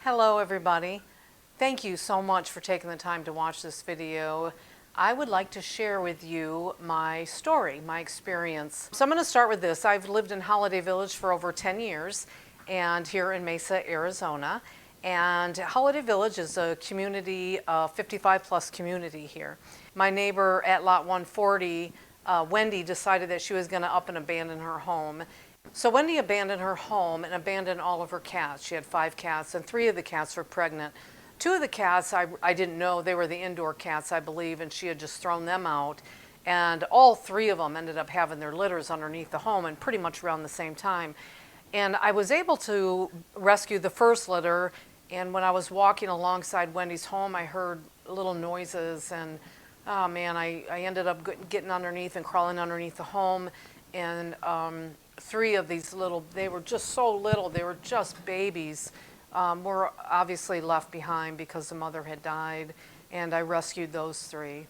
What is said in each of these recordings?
Hello everybody. Thank you so much for taking the time to watch this video. I would like to share with you my story, my experience. So I'm going to start with this. I've lived in Holiday Village for over 10 years and here in Mesa, Arizona. And Holiday Village is a community, 55 plus community here. My neighbor at lot 140, Wendy, decided that she was going to up and abandon her home. So Wendy abandoned her home and abandoned all of her cats. She had 5 cats and 3 of the cats were pregnant. 2 of the cats I didn't know, they were the indoor cats I believe, and she had just thrown them out. And all 3 of them ended up having their litters underneath the home and pretty much around the same time. And I was able to rescue the first litter, and when I was walking alongside Wendy's home I heard little noises and oh man, I ended up getting underneath and crawling underneath the home. And 3 of these little, they were just so little, they were just babies, were obviously left behind because the mother had died, and I rescued those 3.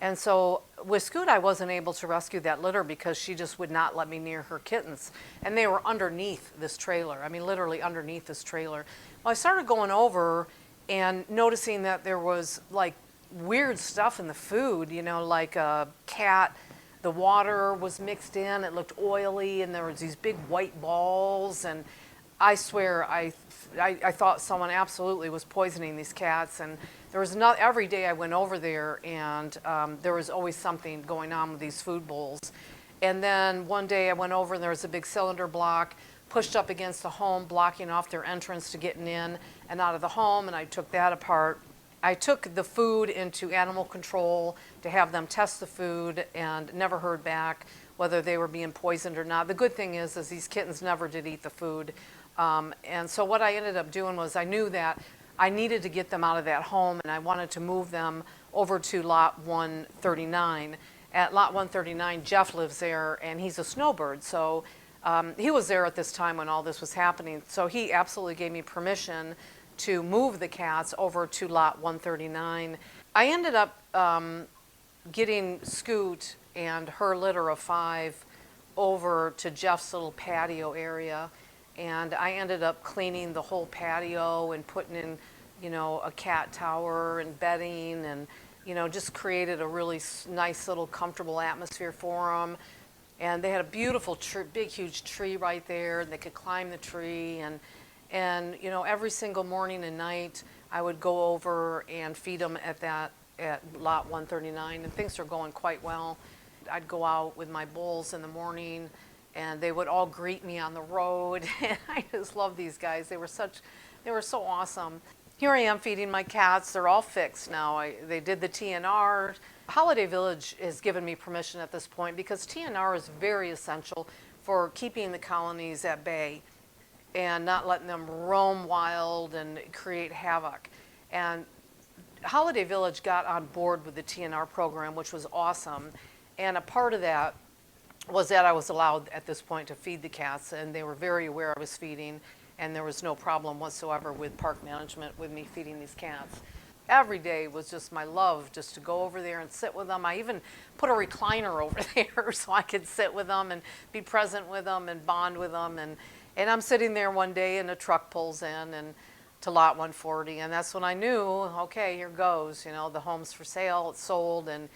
And so with Scoot, I wasn't able to rescue that litter because she just would not let me near her kittens. And they were underneath this trailer. I mean, literally underneath this trailer. Well, I started going over and noticing that there was like weird stuff in the food, you know, like a cat. The water was mixed in, it looked oily, and there was these big white balls, and I swear I thought someone absolutely was poisoning these cats. And there was not, every day I went over there, and there was always something going on with these food bowls. And then one day I went over and there was a big cylinder block pushed up against the home, blocking off their entrance to getting in and out of the home, and I took that apart. I took the food into animal control to have them test the food and never heard back whether they were being poisoned or not. The good thing is these kittens never did eat the food. And so what I ended up doing was I knew that I needed to get them out of that home, and I wanted to move them over to lot 139. At lot 139, Jeff lives there, and he's a snowbird. So he was there at this time when all this was happening. So he absolutely gave me permission to move the cats over to lot 139. I ended up getting Scoot and her litter of 5 over to Jeff's little patio area, and I ended up cleaning the whole patio and putting in, you know, a cat tower and bedding, and you know, just created a really nice little comfortable atmosphere for them. And they had a beautiful tree, big huge tree right there, and they could climb the tree. And you know, every single morning and night I would go over and feed them at lot 139, and things are going quite well. I'd go out with my bulls in the morning and they would all greet me on the road. I just love these guys. They were so awesome. Here I am feeding my cats. They're all fixed now. They did the TNR. Holiday Village has given me permission at this point because TNR is very essential for keeping the colonies at bay and not letting them roam wild and create havoc. And Holiday Village got on board with the TNR program, which was awesome. And a part of that was that I was allowed at this point to feed the cats, and they were very aware I was feeding, and there was no problem whatsoever with park management with me feeding these cats. Every day was just my love, just to go over there and sit with them. I even put a recliner over there so I could sit with them and be present with them and bond with them. And I'm sitting there one day and a truck pulls in and to lot 140, and that's when I knew, okay, here goes, you know, the home's for sale, it's sold, and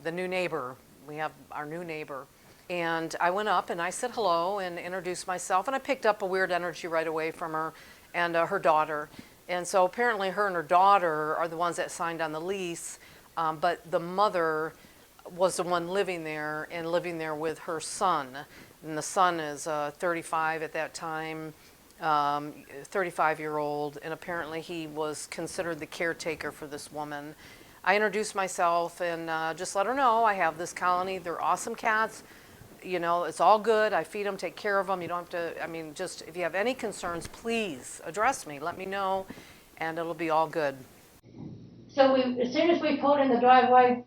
the new neighbor, we have our new neighbor. And I went up and I said hello and introduced myself, and I picked up a weird energy right away from her and her daughter. And so apparently her and her daughter are the ones that signed on the lease, but the mother was the one living there and living there with her son. And the son is 35 at that time, 35-year-old, and apparently he was considered the caretaker for this woman. I introduced myself and just let her know I have this colony. They're awesome cats. You know, it's all good. I feed them, take care of them. You don't have to, I mean, just if you have any concerns, please address me. Let me know, and it'll be all good. So as soon as we pulled in the driveway,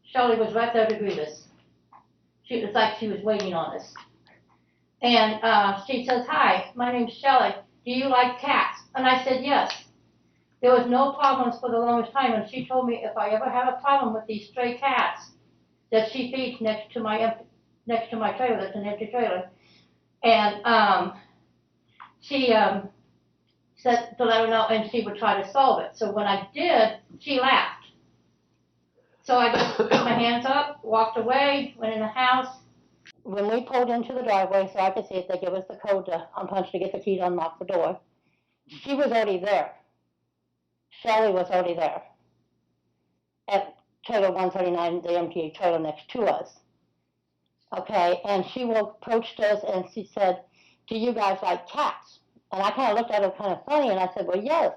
Shelley was right there to greet us. It was like she was waiting on us. And she says, "Hi, my name's Shelley. Do you like cats?" And I said, "Yes." There was no problems for the longest time, and she told me if I ever have a problem with these stray cats that she feeds next to my trailer. That's an empty trailer. And she said to let her know, and she would try to solve it. So when I did, she laughed. So I just put my hands up, walked away, went in the house. When we pulled into the driveway so I could see if they give us the code to unpunch to get the key to unlock the door, she was already there. Shelley was already there at trailer 139, the MTA trailer next to us. Okay, and she approached us and she said, "Do you guys like cats?" And I kind of looked at her kind of funny and I said, "Well, yes,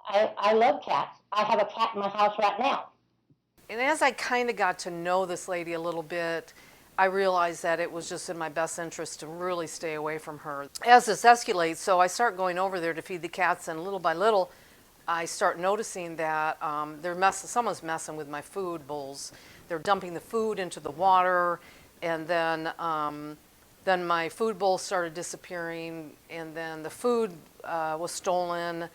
I love cats. I have a cat in my house right now." And as I kind of got to know this lady a little bit, I realized that it was just in my best interest to really stay away from her. As this escalates, so I start going over there to feed the cats, and little by little, I start noticing that someone's messing with my food bowls. They're dumping the food into the water, and then my food bowl started disappearing, and then the food was stolen,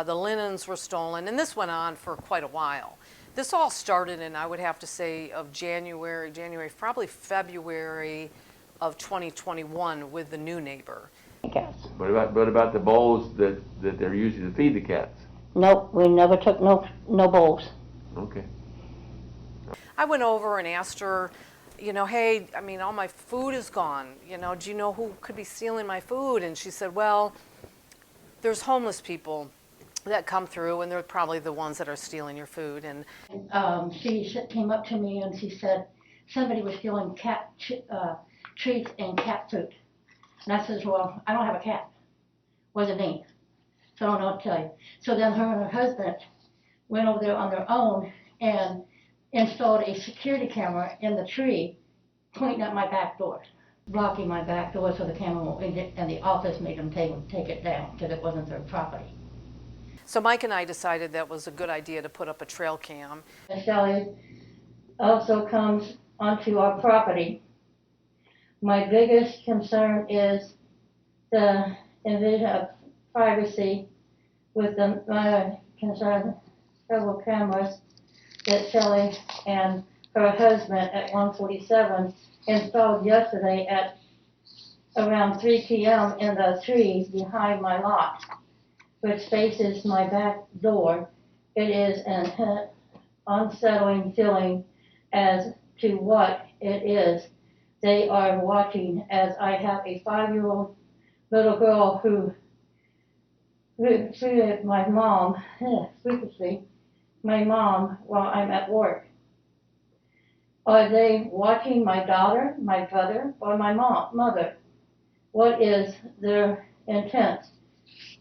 the linens were stolen, and this went on for quite a while. This all started in, I would have to say, of January, probably February of 2021 with the new neighbor. Cats. What about the bowls that they're using to feed the cats? Nope, we never took no bowls. Okay. I went over and asked her, hey, I mean, all my food is gone. Do you know who could be stealing my food? And she said, well, there's homeless people that come through, and they're probably the ones that are stealing your food. And she came up to me and she said somebody was stealing cat treats and cat food. And I said, well, I don't have a cat. What's the name? So I don't know what to tell you. So then her and her husband went over there on their own and installed a security camera in the tree pointing at my back door, blocking my back door so the camera won't, and the office made them take it down because it wasn't their property. so Mike and I decided that was a good idea to put up a trail cam. And Shelley also comes onto our property. My biggest concern is the invasion of privacy with the concern several cameras that Shelley and her husband at 147 installed yesterday at around 3 p.m. in the tree behind my lot, which faces my back door. It is an unsettling feeling as to what it is. They are watching as I have a 5-year-old little girl who treated my mom, frequently, my mom while I'm at work. Are they watching my daughter, my brother, or my mother? What is their intent?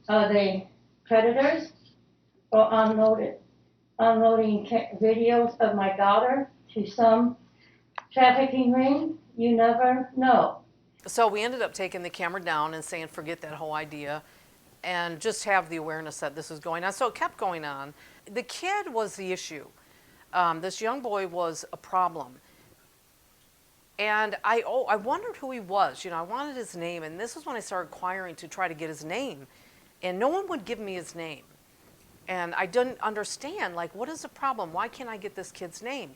Are they predators or unloading videos of my daughter to some trafficking ring? You never know. So we ended up taking the camera down and saying, forget that whole idea, and just have the awareness that this is going on. So it kept going on. The kid was the issue. This young boy was a problem. And I wondered who he was. I wanted his name, and this is when I started inquiring to try to get his name. And no one would give me his name. And I didn't understand, what is the problem? Why can't I get this kid's name?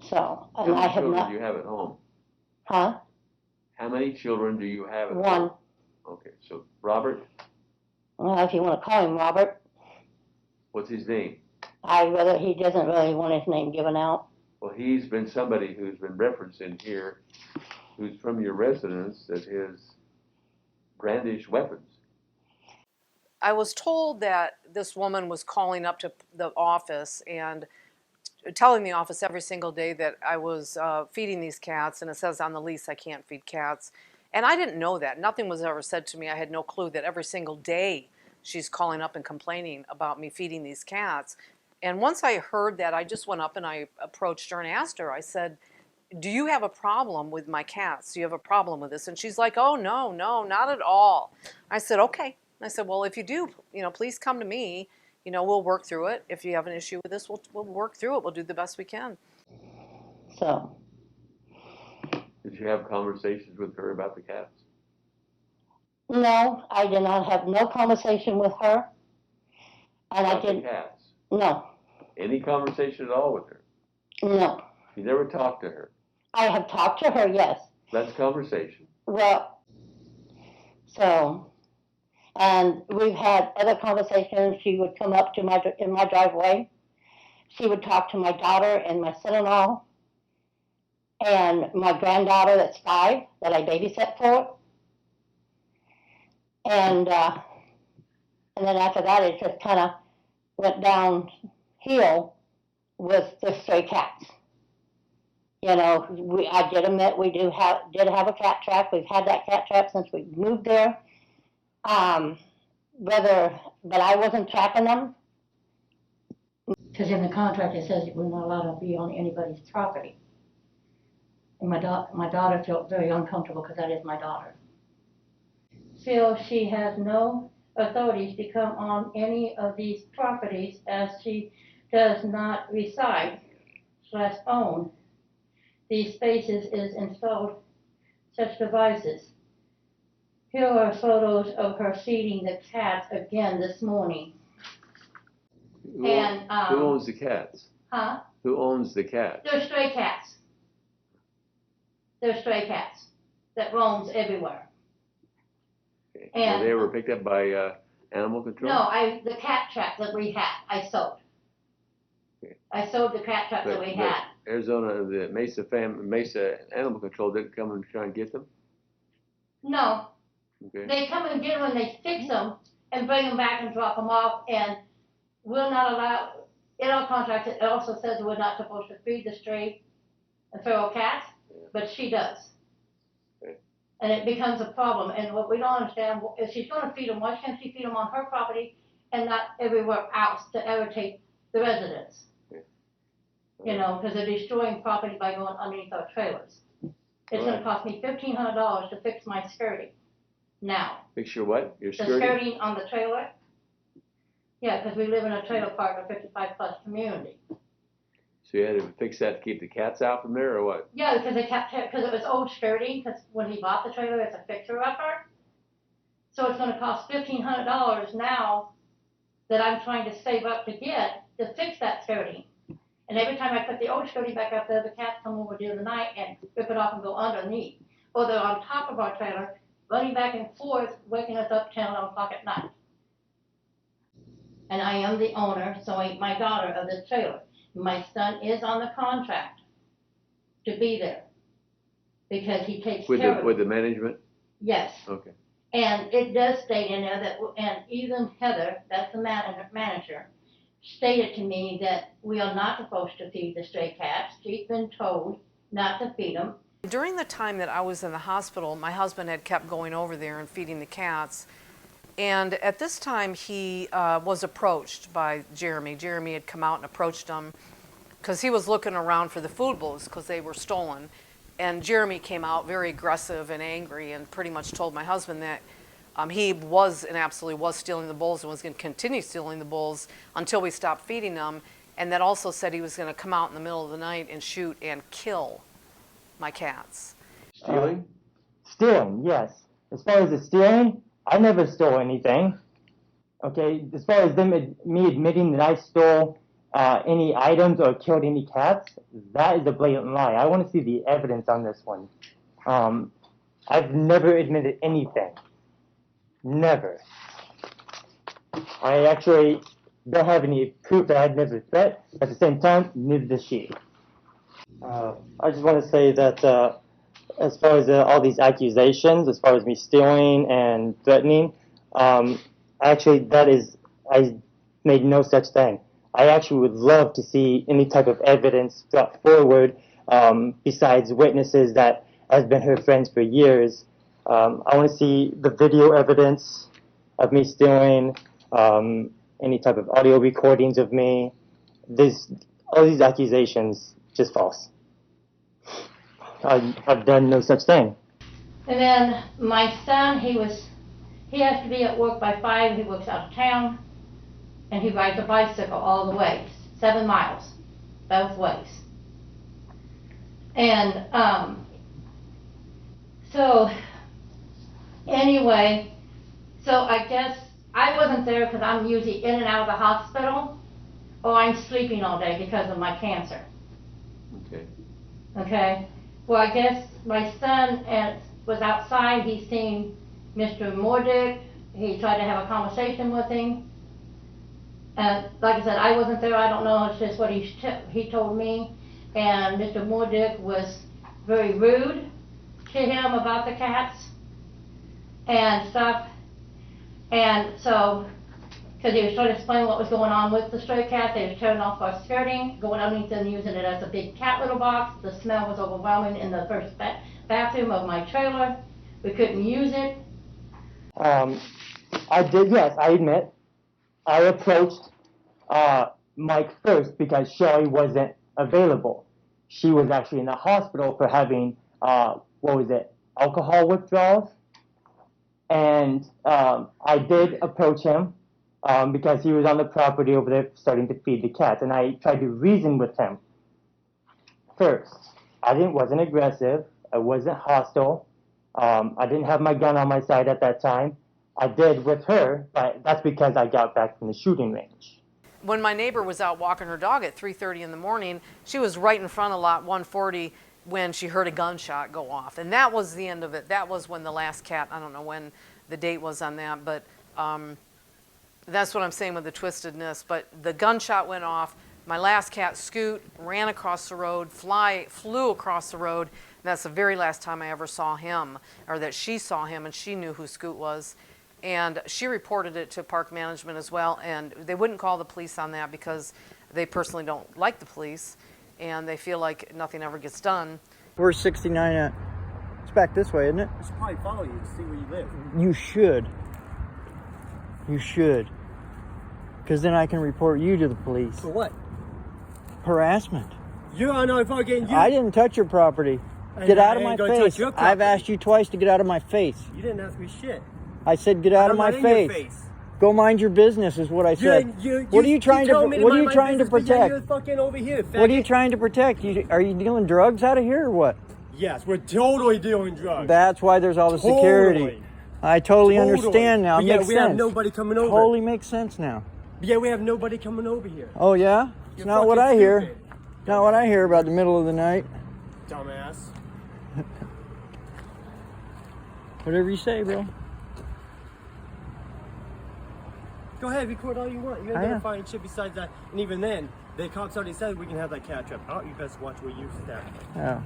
So, How many children do you have at home? Huh? How many children do you have at One. home? Okay, so Robert, Well, if you want to call him Robert, what's his name? he doesn't really want his name given out. Well, he's been somebody who's been referenced in here, who's from your residence, that has brandished weapons. I was told that this woman was calling up to the office and telling the office every single day that I was feeding these cats, and it says on the lease I can't feed cats. And I didn't know that. Nothing was ever said to me. I had no clue that every single day she's calling up and complaining about me feeding these cats. And once I heard that, I just went up and I approached her and asked her, I said, do you have a problem with my cats? Do you have a problem with this? And she's like, oh, no, not at all. I said, okay. I said, well, if you do, please come to me. We'll work through it. If you have an issue with this, we'll work through it. We'll do the best we can. So. Did you have conversations with her about the cats? No, I did not have no conversation with her. And about I didn't. The cats? No. Any conversation at all with her? No. You never talked to her? I have talked to her, yes. That's conversation. Well, so, And we've had other conversations. She would come up to in my driveway. She would talk to my daughter and my son-in-law and my granddaughter that's 5 that I babysit for. And then after that, it just kind of went downhill with the stray cats. You know, I did admit we did have a cat trap. We've had that cat trap since we moved there. But I wasn't trapping them. Because in the contract it says we're not allowed to be on anybody's property. And my daughter felt very uncomfortable because that is my daughter. Still, she has no authorities to come on any of these properties as she does not reside/own these spaces is installed such devices. Here are photos of her feeding the cats again this morning. Who owns the cats? Huh? Who owns the cats? They're stray cats. They're stray cats that roams everywhere. Okay. And were they ever picked up by animal control? No, the cat trap that we had, I sold. Okay. I sold the cat trap that we had. Arizona, the Mesa Animal Control didn't come and try and get them? No. Okay. They come and get them and they fix them and bring them back and drop them off, and we're not allowed, in our contract, it also says we're not supposed to feed the stray and feral cats, but she does. Okay. And it becomes a problem, and what we don't understand, if she's gonna feed them, why can't she feed them on her property and not everywhere else to irritate the residents? Okay. You know, because they're destroying property by going underneath our trailers. It's gonna cost me $1,500 to fix my skirting now. Fix your what? Your skirting? The skirting on the trailer. Yeah, because we live in a trailer park, a 55+ community. So you had to fix that to keep the cats out from there, or what? Yeah, because it was old skirting, because when he bought the trailer, it's a fixer-upper. So it's gonna cost $1,500 now that I'm trying to save up to get to fix that skirting. And every time I put the old skirting back up there, the cats come over during the night and rip it off and go underneath. Or they're on top of our trailer, running back and forth, waking us up 10, 11 o'clock at night. And I am the owner, so ain't my daughter, of the trailer. My son is on the contract to be there because he takes care of it. With the management? Yes. Okay. And it does state in there that, and even Heather, that's the manager, stated to me that we are not supposed to feed the stray cats. She's been told not to feed them. During the time that I was in the hospital, my husband had kept going over there and feeding the cats. And at this time, he was approached by Jeremy. Jeremy had come out and approached him because he was looking around for the food bowls because they were stolen. And Jeremy came out very aggressive and angry and pretty much told my husband that he was and absolutely was stealing the bowls and was going to continue stealing the bowls until we stopped feeding them. And that also said he was going to come out in the middle of the night and shoot and kill my cats. Stealing? Stealing, yes. As far as the stealing, I never stole anything. Okay, as far as me admitting that I stole any items or killed any cats, that is a blatant lie. I want to see the evidence on this one. I've never admitted anything. Never. I actually don't have any proof that I'd never threat. At the same time, neither does she. I just want to say that as far as all these accusations, as far as me stealing and threatening, actually I made no such thing. I actually would love to see any type of evidence brought forward besides witnesses that has been her friends for years. I want to see the video evidence of me stealing, any type of audio recordings of me. All these accusations, just false. I've done no such thing. And then my son, he has to be at work by 5. He works out of town, and he rides a bicycle all the way, 7 miles, both ways. And so anyway, so I guess I wasn't there because I'm usually in and out of the hospital, or I'm sleeping all day because of my cancer. Okay. Okay. Well, I guess my son was outside. He seen Mr. Mordick he tried to have a conversation with him. And like I said, I wasn't there, I don't know, it's just what he told me. And Mr. Moordick was very rude to him about the cats and stuff. And so, because he was trying to explain what was going on with the stray cat, they was turning off our skirting, going underneath and using it as a big cat litter box. The smell was overwhelming in the first bathroom of my trailer. We couldn't use it. I did, yes, I admit, I approached Mike first because Shelly wasn't available. She was actually in the hospital for having, alcohol withdrawals. And I did approach him because he was on the property over there starting to feed the cats. And I tried to reason with him first. I wasn't aggressive. I wasn't hostile. I didn't have my gun on my side at that time. I did with her, but that's because I got back from the shooting range. When my neighbor was out walking her dog at 3:30 in the morning, she was right in front of lot 140 when she heard a gunshot go off. And that was the end of it. That was when the last cat, I don't know when the date was on that, but that's what I'm saying with the twistedness. But the gunshot went off. My last cat, Scoot, ran across the road, flew across the road. And that's the very last time I ever saw him, or that she saw him, and she knew who Scoot was. And she reported it to park management as well, and they wouldn't call the police on that because they personally don't like the police, and they feel like nothing ever gets done. Where's 69 at? It's back this way, isn't it? I should probably follow you to see where you live. You should. You should. Because then I can report you to the police. For what? Harassment. You're on our fucking... I didn't touch your property. Get out of my face. I've asked you twice to get out of my face. You didn't ask me shit. I said get out of my face. Go mind your business is what I said. What are you trying to protect? You're fucking over here, faggot. What are you trying to protect? Are you dealing drugs out of here or what? Yes, we're totally dealing drugs. That's why there's all the security. I totally understand now. It makes we sense. have nobody coming over. Totally makes sense now. Yeah, we have nobody coming over here. Oh yeah? It's not what I hear. Not what I hear about the middle of the night. Dumbass. Whatever you say, bro. Go ahead, record all you want. You're never find shit besides that. And even then, the cops already said we can have that cat trap out. You best watch where you step. Oh.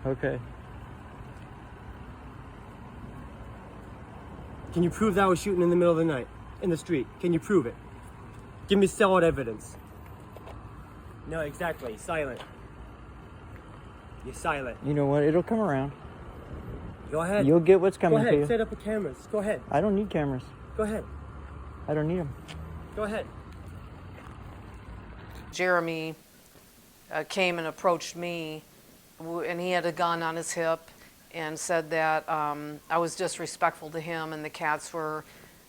Okay. Can you prove that I was shooting in the middle of the night? In the street? Can you prove it? Give me solid evidence. No, exactly. Silent. You're silent. You know what? It'll come around. Go ahead. You'll get what's coming to you. Go ahead. Set up the cameras. Go ahead. I don't need cameras. Go ahead. I don't need them. Go ahead. Jeremy came and approached me, and he had a gun on his hip, and said that I was disrespectful to him, and the cats were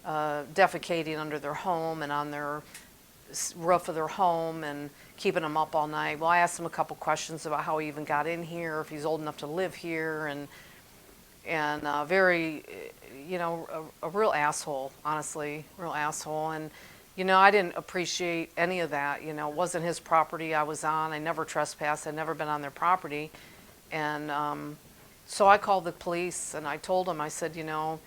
defecating under their home and on their roof of their home and keeping them up all night. Well, I asked him a couple questions about how he even got in here, if he's old enough to live here, and very, you know, a real asshole, honestly, real asshole. And, you know, I didn't appreciate any of that. You know, it wasn't his property I was on. I never trespassed. I'd never been on their property. And so I called the police, and I told them, I said, you know,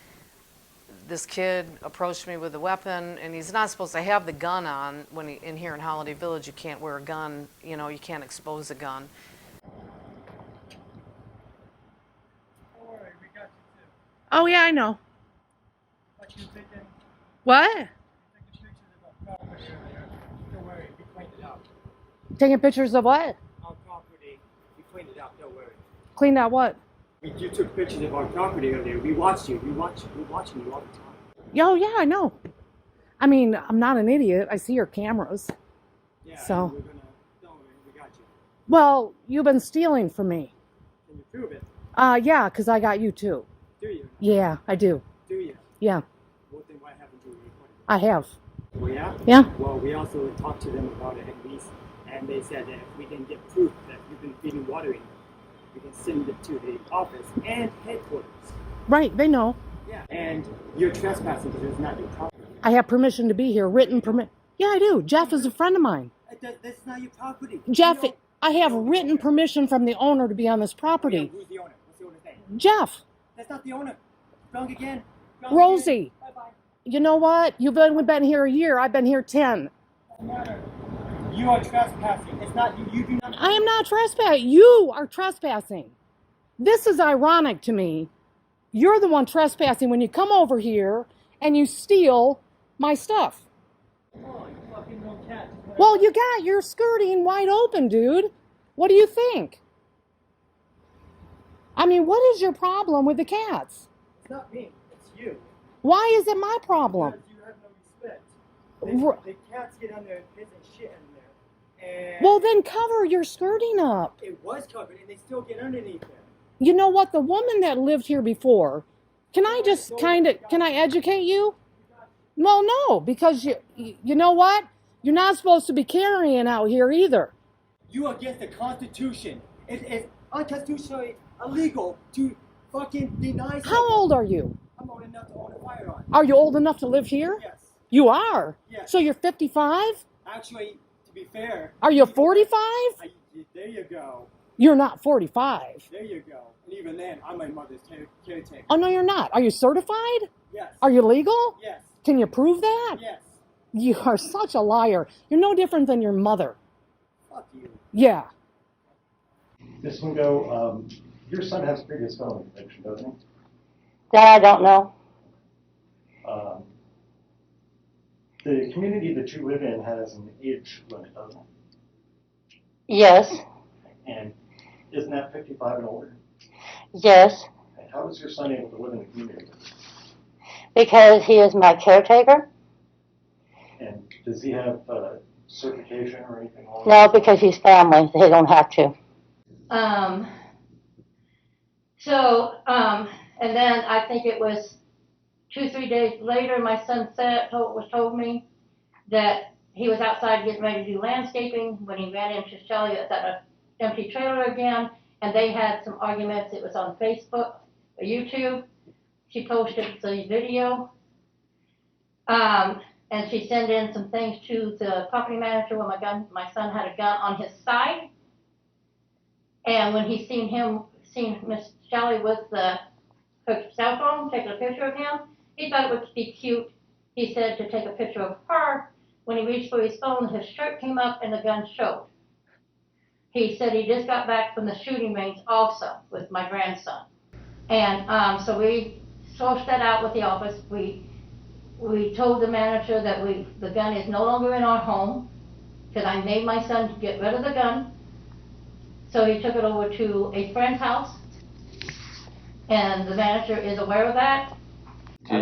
this kid approached me with a weapon, and he's not supposed to have the gun on. When in here in Holiday Village, you can't wear a gun. You know, you can't expose a gun. Oh yeah, I know. What? Taking pictures of what? Our property. We cleaned it up. Don't worry. Cleaned out what? You took pictures of our property earlier. We watched you. We're watching you all the time. Oh yeah, I know. I mean, I'm not an idiot. I see your cameras. Yeah. So. We're gonna. Don't worry. We got you. Well, you've been stealing from me. Can you prove it? Yeah, 'cause I got you too. Do you? Yeah, I do. Do you? Yeah, Well, then why haven't you recorded? I have. Well, yeah? Yeah. Well, we also talked to them about it at least, and they said that if we can get proof that you've been feeding watering, we can send it to the office and headquarters. Right, they know. Yeah. And you're trespassing because it's not your property. I have permission to be here, written permit. Yeah, I do. Jeff is a friend of mine. That's not your property. Jeff, You know, I have written permission from the owner to be on this property. Who's the owner? What's the owner's name? Jeff. That's not the owner. Wrong again. Rosie, you know what? You've only been here a year. I've been here 10. Doesn't matter. You are trespassing. It's not you. You do not. I am not trespassing. You are trespassing. This is ironic to me. You're the one trespassing when you come over here and you steal my stuff. Oh, you fucking little cat. Well, you got your skirting wide open, dude. What do you think? I mean, what is your problem with the cats? It's not me. It's you. Why is it my problem? Because you have no respect. The cats get on there and piss and shit in there. And Well, then cover your skirting up. it was covered, and they still get underneath there. You know what? The woman that lived here before, can I educate you? Well, no, because you know what? You're not supposed to be carrying out here either. You are against the Constitution. It's unconstitutionally illegal to fucking deny someone. How old are you? I'm old enough to own a firearm. Are you old enough to live here? Yes. You are? Yes. So you're 55? Actually, to be fair. Are you 45? There you go. You're not 45. There you go. And even then, I'm my mother's caretaker. Oh, no, you're not. Are you certified? Yes. Are you legal? Yes. Can you prove that? Yes. You are such a liar. You're no different than your mother. Fuck you. Yeah. Ms. Wingo, your son has previous felony conviction, doesn't he? That I don't know. The community that you live in has an age limit, doesn't it? Yes, And isn't that 55 and older? yes, And how is your son able to live in the community? because he is my caretaker. And does he have certification or anything? No, because he's family, they don't have to. And then I think it was 2-3 days later, my son told me that he was outside getting ready to do landscaping when he ran into Shelley at that empty trailer again, and they had some arguments. It was on Facebook or YouTube. She posted the video, and she sent in some things to the property manager when my son had a gun on his side. And when he seen Miss Shelley with her cell phone, taking a picture of him, he thought it would be cute. He said to take a picture of her. When he reached for his phone, his shirt came up and the gun showed. He said he just got back from the shooting range also with my grandson. And so we sourced that out with the office. We told the manager that the gun is no longer in our home because I made my son get rid of the gun. So he took it over to a friend's house, and the manager is aware of that. Do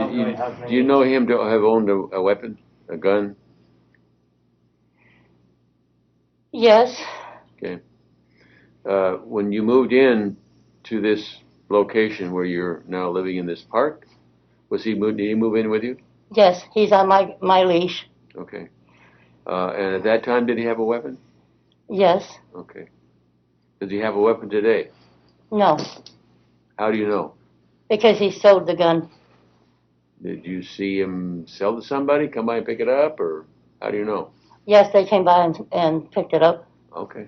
you know him to have owned a weapon, a gun? Yes, Okay. When you moved in to this location where you're now living in this park, did he move in with you? yes, he's on my leash. Okay. And at that time, did he have a weapon? Yes, Okay. Does he have a weapon today? no, How do you know? because he sold the gun. Did you see him sell to somebody, come by and pick it up, or how do you know? Yes, they came by and picked it up. Okay.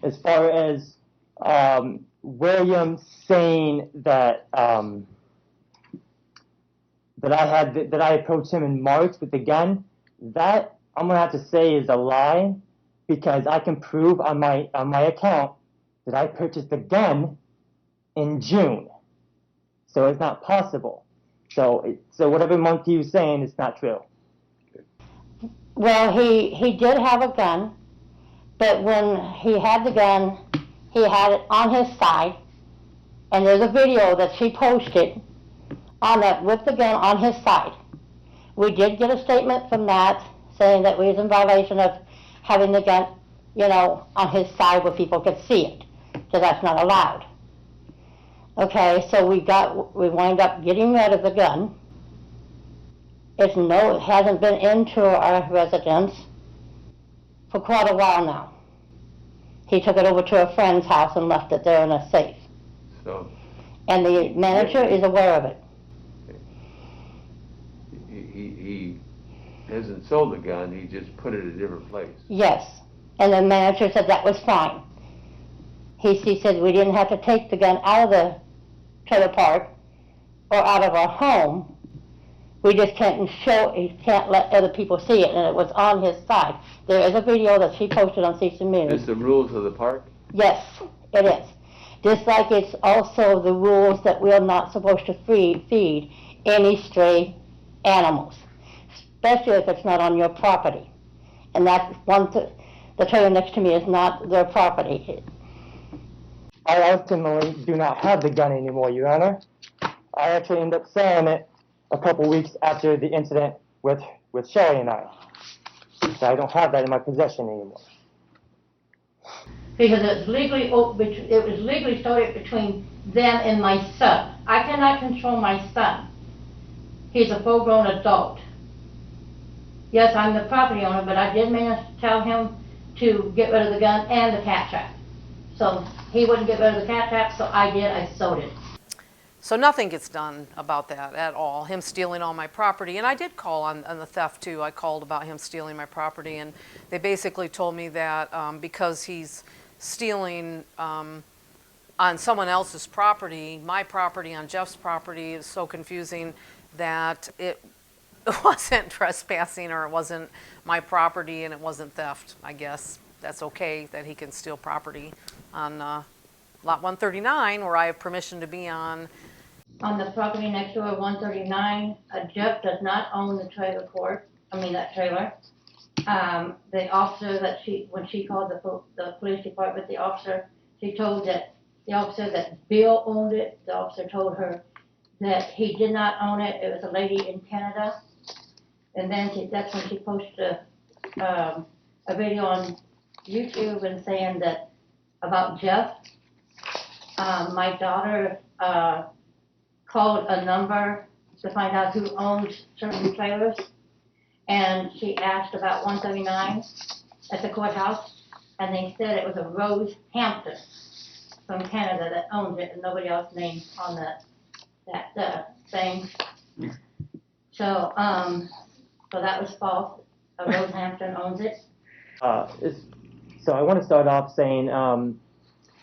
As far as William saying that that I approached him in March with the gun, that I'm gonna have to say is a lie, because I can prove on my account that I purchased the gun in June, so it's not possible. So whatever month he was saying, it's not true. Well, he did have a gun, but when he had the gun, he had it on his side, and there's a video that she posted on that with the gun on his side. We did get a statement from that saying that we was in violation of having the gun, on his side where people could see it, so that's not allowed. Okay, so we wind up getting rid of the gun. It hasn't been into our residence for quite a while now. He took it over to a friend's house and left it there in a safe. So And the manager is aware of it. he hasn't sold the gun, he just put it in a different place. Yes. And the manager said that was fine. He said we didn't have to take the gun out of the trailer park or out of our home We just can't let other people see it, and it was on his side. There is a video that she posted on social media. Is this the rules of the park? Yes, it is. Just like it's also the rules that we're not supposed to feed any stray animals, especially if it's not on your property. And that's the trailer next to me is not their property. I ultimately do not have the gun anymore, Your Honor. I actually ended up selling it a couple weeks after the incident with Shelly and I. So I don't have that in my possession anymore. Because it was legally started between them and my son. I cannot control my son. He's a full-grown adult. Yes, I'm the property owner, but I did manage to tell him to get rid of the gun and the cat trap. So he wouldn't get rid of the cat trap, so I did. I sold it. So nothing gets done about that at all, him stealing all my property. And I did call on the theft too. I called about him stealing my property, and they basically told me that because he's stealing on someone else's property, my property on Jeff's property is so confusing that it wasn't trespassing, or it wasn't my property and it wasn't theft. I guess that's okay that he can steal property on lot 139 where I have permission to be on. On the property next door, 139, Jeff does not own the trailer that trailer. The officer when she called the police department, the officer told that Bill owned it. The officer told her that he did not own it. It was a lady in Canada. And then that's when she posted a video on YouTube and saying that about Jeff. My daughter called a number to find out who owns certain trailers, and she asked about 139 at the courthouse, and they said it was a Rose Hampton from Canada that owns it, and nobody else named on that thing. So that was false. Rose Hampton owns it. So I want to start off saying,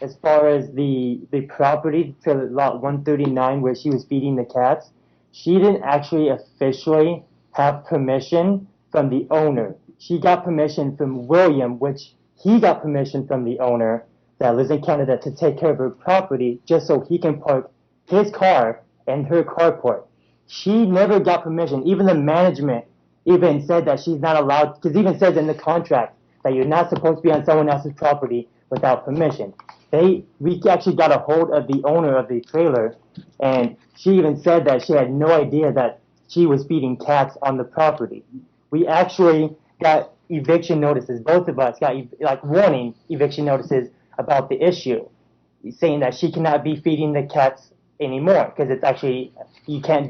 as far as the property to lot 139 where she was feeding the cats, she didn't actually officially have permission from the owner. She got permission from William, which he got permission from the owner that lives in Canada to take care of her property just so he can park his car in her carport. She never got permission. Even the management even said that she's not allowed, because it even says in the contract that you're not supposed to be on someone else's property without permission. We actually got a hold of the owner of the trailer, and she even said that she had no idea that she was feeding cats on the property. We actually got eviction notices. Both of us got warning eviction notices about the issue, saying that she cannot be feeding the cats anymore because it's actually you can't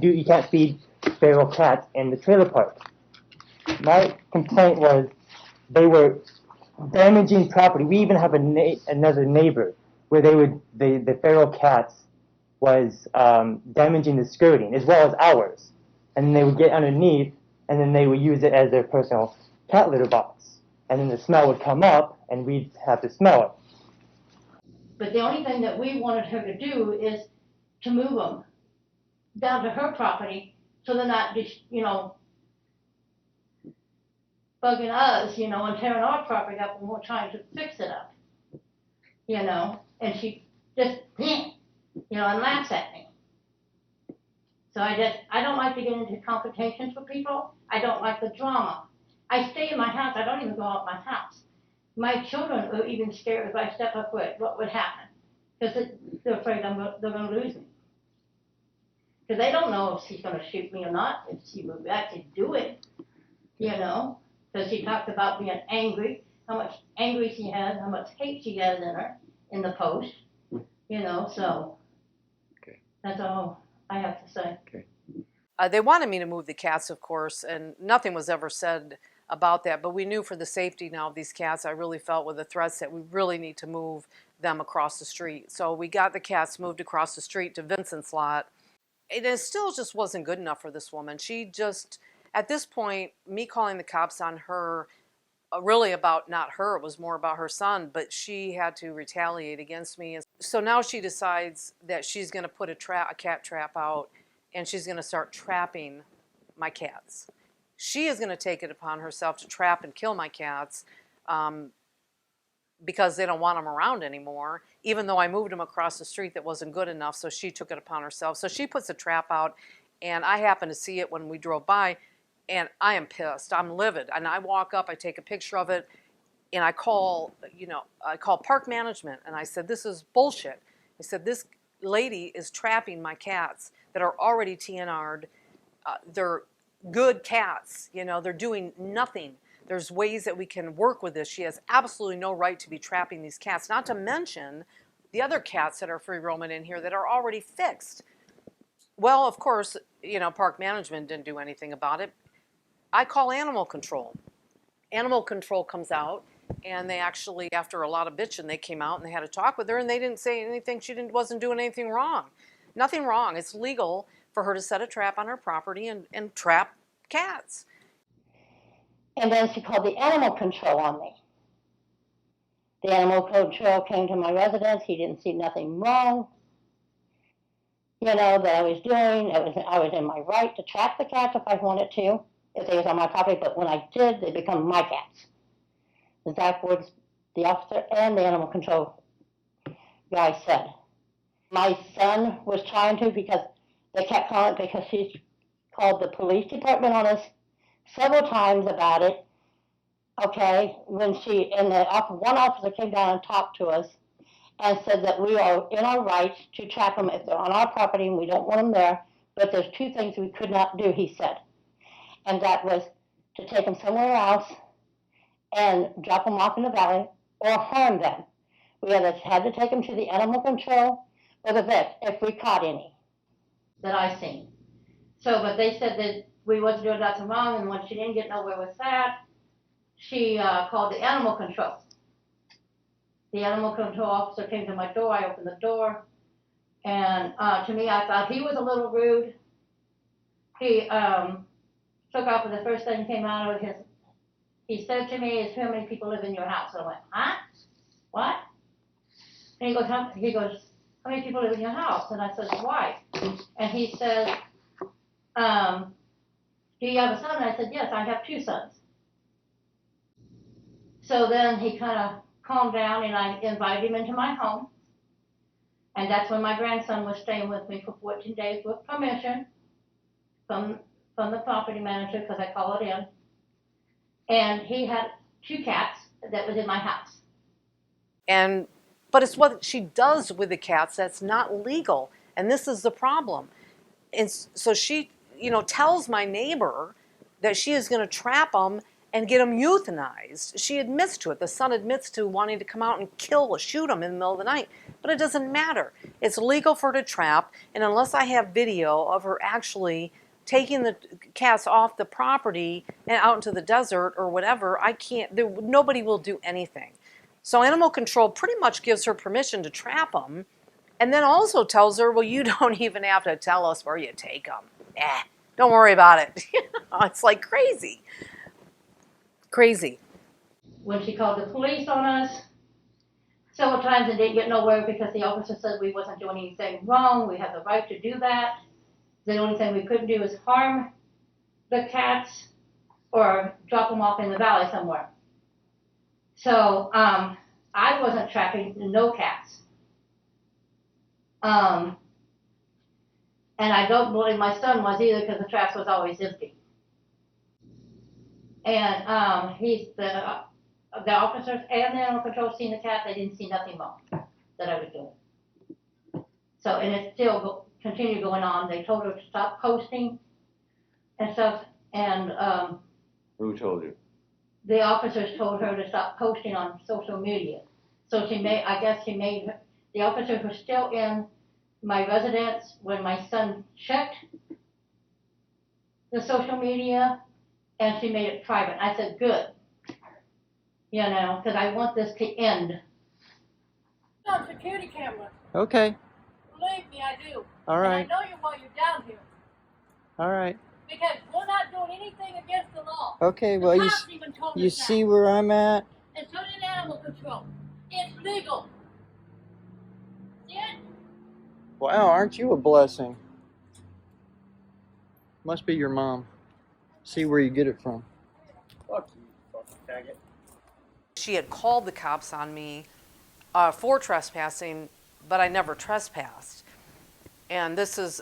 feed feral cats in the trailer park. My complaint was they were damaging property. We even have another neighbor where the feral cats was damaging the skirting as well as ours, and then they would get underneath, and then they would use it as their personal cat litter box, and then the smell would come up, and we'd have to smell it. But the only thing that we wanted her to do is to move them down to her property, so they're not just bugging us, and tearing our property up when we're trying to fix it up, and she just, and laughs at me. So I don't like to get into confrontations with people. I don't like the drama. I stay in my house. I don't even go out my house. My children are even scared if I step up with what would happen, because they're afraid they're going to lose me. Because they don't know if she's going to shoot me or not, if she would actually do it, Because she talked about being angry, how much angry she has, how much hate she has in her, in the post, so Okay. That's all I have to say. Okay. They wanted me to move the cats, of course, and nothing was ever said about that. But we knew for the safety now of these cats, I really felt with the threats that we really need to move them across the street. So we got the cats moved across the street to Vincent's lot. It still just wasn't good enough for this woman. She just, at this point, me calling the cops on her, really about not her, it was more about her son, but she had to retaliate against me. So now she decides that she's going to put a cat trap out, and she's going to start trapping my cats. She is going to take it upon herself to trap and kill my cats because they don't want them around anymore, even though I moved them across the street that wasn't good enough, so she took it upon herself. So she puts a trap out, and I happened to see it when we drove by, and I am pissed. I'm livid. And I walk up, I take a picture of it, and I call park management, and I said, this is bullshit. I said, this lady is trapping my cats that are already TNR'd. They're good cats, they're doing nothing. There's ways that we can work with this. She has absolutely no right to be trapping these cats, not to mention the other cats that are free roaming in here that are already fixed. Well, of course, park management didn't do anything about it. I call animal control. Animal control comes out, and they actually, after a lot of bitching, they came out and they had a talk with her, and they didn't say anything. She wasn't doing anything wrong. Nothing wrong. It's legal for her to set a trap on her property and trap cats. And then she called the animal control on me. The animal control came to my residence. He didn't see nothing wrong, that I was doing. I was in my right to trap the cats if I wanted to, if they was on my property. But when I did, they become my cats. Exact words the officer and the animal control guy said. My son was trying to, because they kept calling, because she called the police department on us several times about it. Okay, when one officer came down and talked to us and said that we are in our rights to trap them if they're on our property and we don't want them there, but there's two things we could not do, he said. And that was to take them somewhere else and drop them off in the valley or harm them. We either had to take them to the animal control or the vet if we caught any that I seen. So, but they said that we wasn't doing nothing wrong, and when she didn't get nowhere with that, she called the animal control. The animal control officer came to my door. I opened the door, and to me, I thought he was a little rude. He took off, and the first thing came out of he said to me, is how many people live in your house? And I went, huh? What? And he goes, how many people live in your house? And I said, why? And he said, do you have a son? And I said, yes, I have 2 sons. So then he kind of calmed down, and I invited him into my home. And that's when my grandson was staying with me for 14 days with permission from the property manager, because I called it in. And he had 2 cats that was in my house. But it's what she does with the cats that's not legal. And this is the problem. And so she, tells my neighbor that she is going to trap them and get them euthanized. She admits to it. The son admits to wanting to come out and shoot them in the middle of the night. But it doesn't matter. It's legal for her to trap, and unless I have video of her actually taking the cats off the property and out into the desert or whatever, I can't. Nobody will do anything. So animal control pretty much gives her permission to trap them, and then also tells her, well, you don't even have to tell us where you take them. Don't worry about it. It's like crazy. Crazy. When she called the police on us, several times and didn't get nowhere because the officer said we wasn't doing anything wrong. We have the right to do that. The only thing we couldn't do is harm the cats or drop them off in the valley somewhere. So I wasn't trapping no cats. And I don't believe my son was either, because the traps was always empty. And the officers and the animal control seen the cat. They didn't see nothing wrong that I was doing. So, and it still continued going on. They told her to stop posting and stuff. And Who told you? the officers told her to stop posting on social media. So the officers were still in my residence when my son checked the social media, and she made it private. I said, good, because I want this to end. On security camera. Okay. Believe me, I do. All right. And I know you while you're down here. All right. Because we're not doing anything against the law. Okay, well, the cops even told you us that. see where I'm at? And so did animal control. It's legal. See it? Wow, aren't you a blessing? Must be your mom. See where you get it from. Fuck you, fucking faggot. She had called the cops on me for trespassing, but I never trespassed. And this is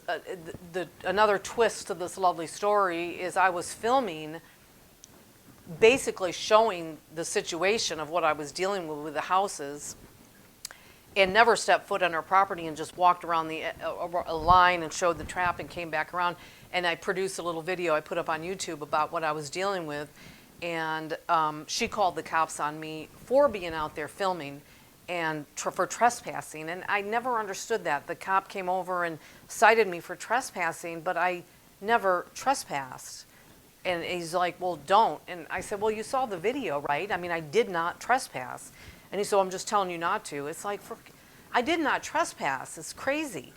another twist to this lovely story is I was filming, basically showing the situation of what I was dealing with the houses, and never stepped foot on her property and just walked around a line and showed the trap and came back around. And I produced a little video I put up on YouTube about what I was dealing with. And she called the cops on me for being out there filming and for trespassing. And I never understood that. The cop came over and cited me for trespassing, but I never trespassed. And he's like, well, don't. And I said, well, you saw the video, right? I mean, I did not trespass. And he said, I'm just telling you not to. It's like, I did not trespass. It's crazy.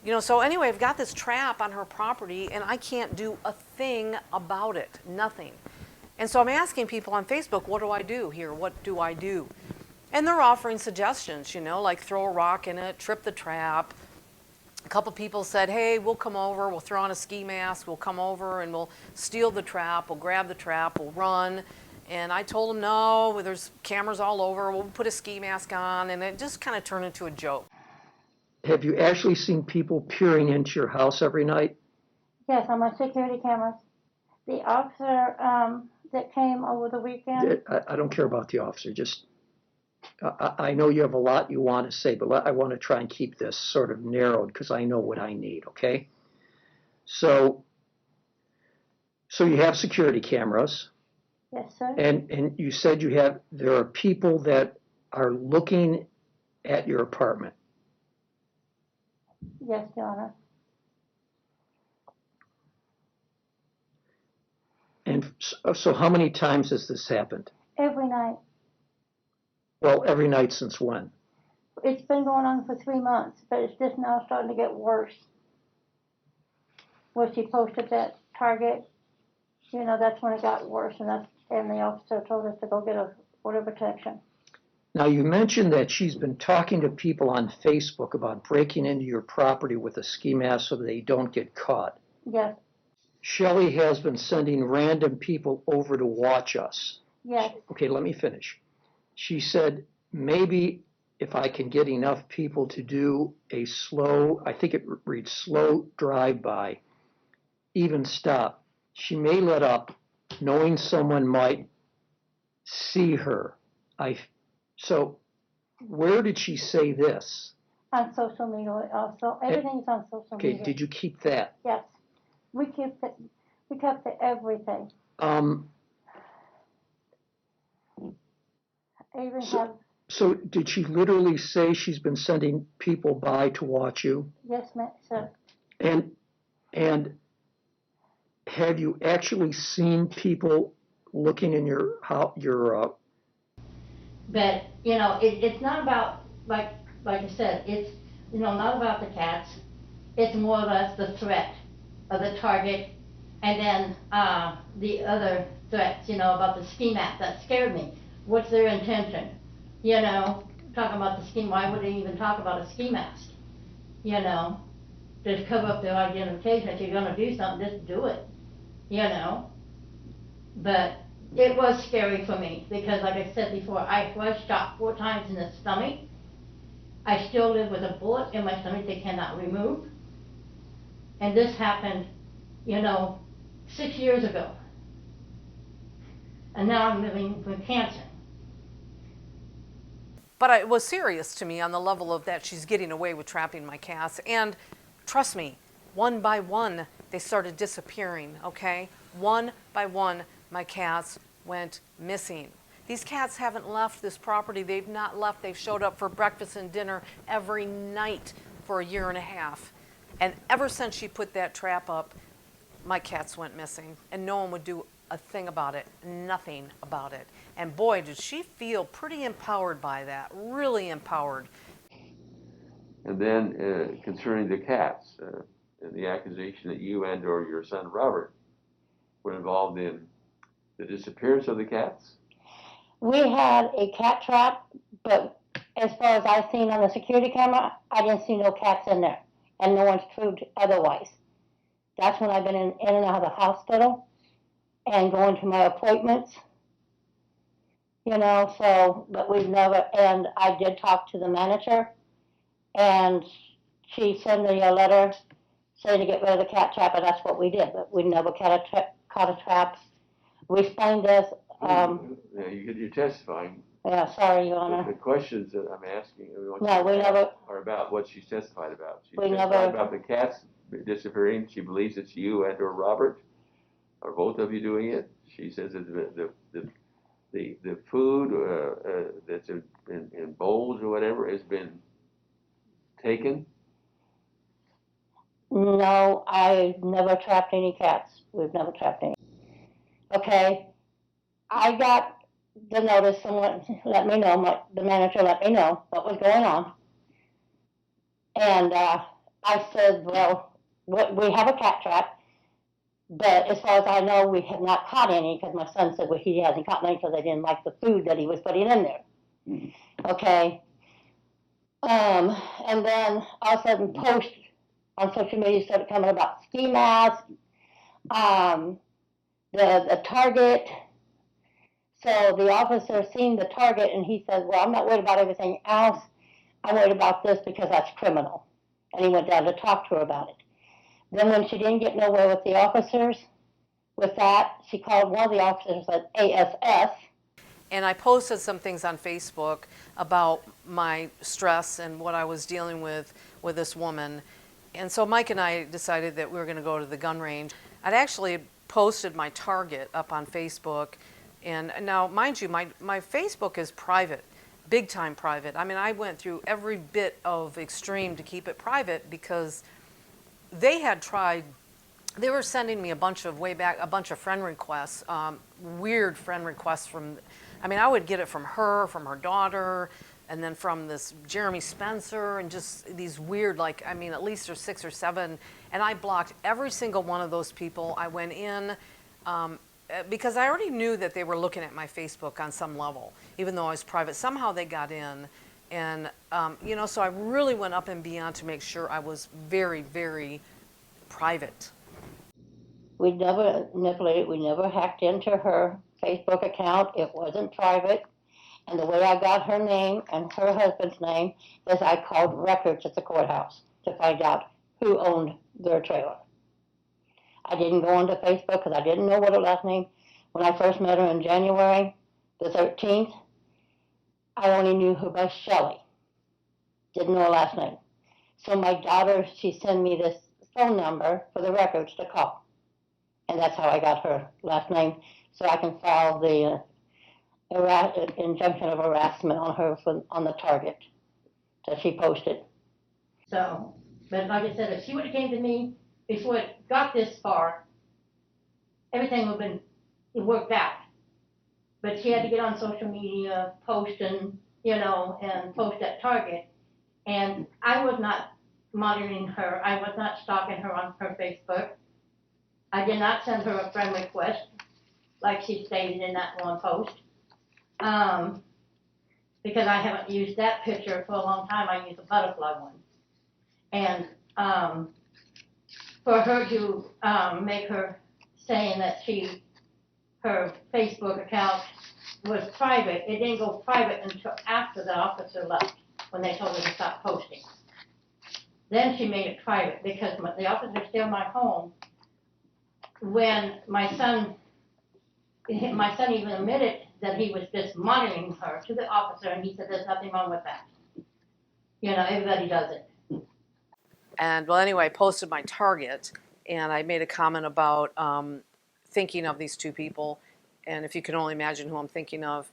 You know, so anyway, I've got this trap on her property and I can't do a thing about it, nothing. And so I'm asking people on Facebook, what do I do here? What do I do? And they're offering suggestions, you know, like throw a rock in it, trip the trap. A couple people said, hey, we'll come over, we'll throw on a ski mask, we'll come over and we'll steal the trap, we'll grab the trap, we'll run. And I told them, no, there's cameras all over, we'll put a ski mask on, and it just kind of turned into a joke. Have you actually seen people peering into your house every night? Yes, on my security cameras. The officer that came over the weekend. I don't care about the officer. Just, I know you have a lot you want to say, but I want to try and keep this sort of narrowed because I know what I need, okay? So you have security cameras. Yes, sir. And you said there are people that are looking at your apartment. Yes, Your Honor. And so how many times has this happened? Every night. Well, every night since when? It's been going on for 3 months, but it's just now starting to get worse. When she posted that target, you know, that's when it got worse, and the officer told us to go get a order of protection. Now, you mentioned that she's been talking to people on Facebook about breaking into your property with a ski mask so that they don't get caught. Yes. Shelley has been sending random people over to watch us. Yes. Okay, let me finish. She said, maybe if I can get enough people to do a slow, I think it reads slow drive-by, even stop, she may let up, knowing someone might see her. So where did she say this? On social media also. Everything's on social media. Okay, did you keep that? Yes. We kept everything. I even have. So did she literally say she's been sending people by to watch you? Yes, sir. And have you actually seen people looking in your house? But you know, it's not about like I said. It's not about the cats. It's more or less the threat of the target, and then the other threats. About the ski mask that scared me. What's their intention? Talking about the ski. Why would they even talk about a ski mask? Just cover up their identification. If you're gonna do something, just do it. But it was scary for me because, like I said before, I was shot 4 times in the stomach. I still live with a bullet in my stomach they cannot remove. And this happened, 6 years ago. And now I'm living with cancer. But it was serious to me on the level of that she's getting away with trapping my cats. And trust me, one by one, they started disappearing, okay? One by one, my cats went missing. These cats haven't left this property. They've not left. They've showed up for breakfast and dinner every night for a year and a half. And ever since she put that trap up, my cats went missing. And no one would do a thing about it, nothing about it. And boy, did she feel pretty empowered by that, really empowered. And then concerning the cats, and the accusation that you and or your son Robert were involved in the disappearance of the cats? We had a cat trap, but as far as I've seen on the security camera, I didn't see no cats in there, and no one's proved otherwise. That's when I've been in and out of the hospital. and going to my appointments, you know, so, but we've never, and I did talk to the manager, and she sent me a letter saying to get rid of the cat trap, and that's what we did, but we never caught a trap. We explained this, Yeah, you're testifying. yeah, sorry, Your The Honor. questions that I'm asking, No, we never, are about what she's testified about. She We testified never- about the cats disappearing. She believes it's you and or Robert, or both of you doing it. She says that the food that's in bowls or whatever has been taken. no, I never trapped any cats. We've never trapped any. Okay, I got the notice, someone let me know, the manager let me know what was going on. And I said, well, we have a cat trap, but as far as I know, we have not caught any, because my son said, well, he hasn't caught any because they didn't like the food that he was putting in there. Okay. And then all of a sudden, posts on social media started coming about ski masks, the target. So the officer seen the target, and he said, well, I'm not worried about everything else. I'm worried about this because that's criminal. And he went down to talk to her about it. Then when she didn't get nowhere with the officers, with that, she called one of the officers at ASS. And I posted some things on Facebook about my stress and what I was dealing with this woman. And so Mike and I decided that we were going to go to the gun range. I'd actually posted my target up on Facebook. And now, mind you, my Facebook is private, big time private. I mean, I went through every bit of extreme to keep it private because they had tried. They were sending me a bunch of friend requests, weird friend requests from, I mean, I would get it from her daughter, and then from this Jeremy Spencer, and just these weird, like, I mean, at least there's 6 or 7, and I blocked every single one of those people. I went in, because I already knew that they were looking at my Facebook on some level, even though I was private. Somehow they got in, and, you know, so I really went up and beyond to make sure I was very, very private. We never manipulated, we never hacked into her Facebook account. It wasn't private. And the way I got her name and her husband's name is I called records at the courthouse to find out who owned their trailer. I didn't go onto Facebook because I didn't know what her last name. When I first met her in January the 13th, I only knew her by Shelley. Didn't know her last name. So my daughter, she sent me this phone number for the records to call. And that's how I got her last name, so I can file the injunction of harassment on her on the target that she posted. So, but like I said, if she would have came to me before it got this far, everything would have been worked out. But she had to get on social media, post and, you know, and post at Target. And I was not monitoring her. I was not stalking her on her Facebook. I did not send her a friend request, like she stated in that one post, because I haven't used that picture for a long time. I use a butterfly one. And for her to make her saying that her Facebook account was private, it didn't go private until after the officer left, when they told her to stop posting. Then she made it private, because the officer steal my home. When my son even admitted that he was just monitoring her to the officer, and he said there's nothing wrong with that. You know, everybody does it. And well, anyway, I posted my target, and I made a comment about thinking of these 2 people, and if you can only imagine who I'm thinking of.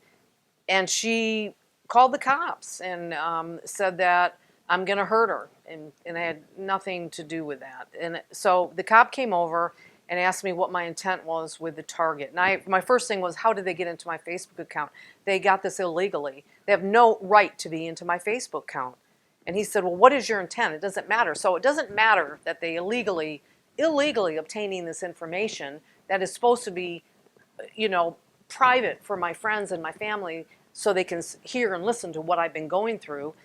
And she called the cops and said that I'm going to hurt her, and I had nothing to do with that. And so the cop came over and asked me what my intent was with the target. And my first thing was, how did they get into my Facebook account? They got this illegally. They have no right to be into my Facebook account. And he said, well, what is your intent? It doesn't matter. So it doesn't matter that they illegally obtaining this information that is supposed to be, you know, private for my friends and my family, so they can hear and listen to what I've been going through.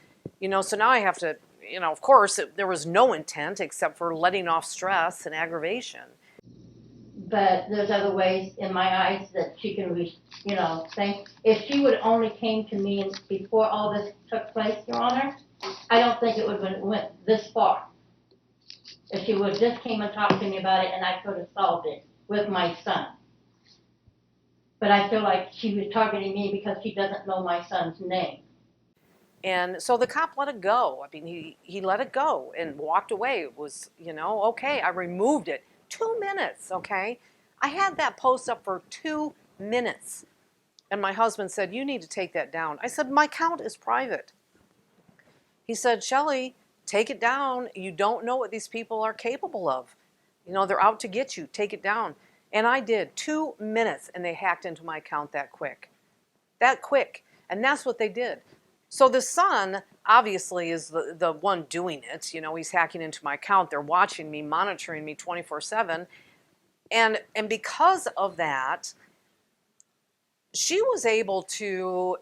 You know, so now I have to, you know, of course, there was no intent except for letting off stress and aggravation. but there's other ways in my eyes that she can, think. If she would only came to me before all this took place, Your Honor, I don't think it would have went this far. If she would just came and talked to me about it, and I could have solved it with my son. But I feel like she was targeting me because she doesn't know my son's name. And so the cop let it go. I mean, he let it go and walked away. It was, okay, I removed it. 2 minutes, okay? I had that post up for 2 minutes. And my husband said, you need to take that down. I said, my account is private. He said, Shelley, take it down. You don't know what these people are capable of. They're out to get you. Take it down. And I did. 2 minutes, and they hacked into my account that quick. That quick. And that's what they did. So the son obviously is the one doing it. He's hacking into my account. They're watching me, monitoring me 24/7. And because of that, she was able to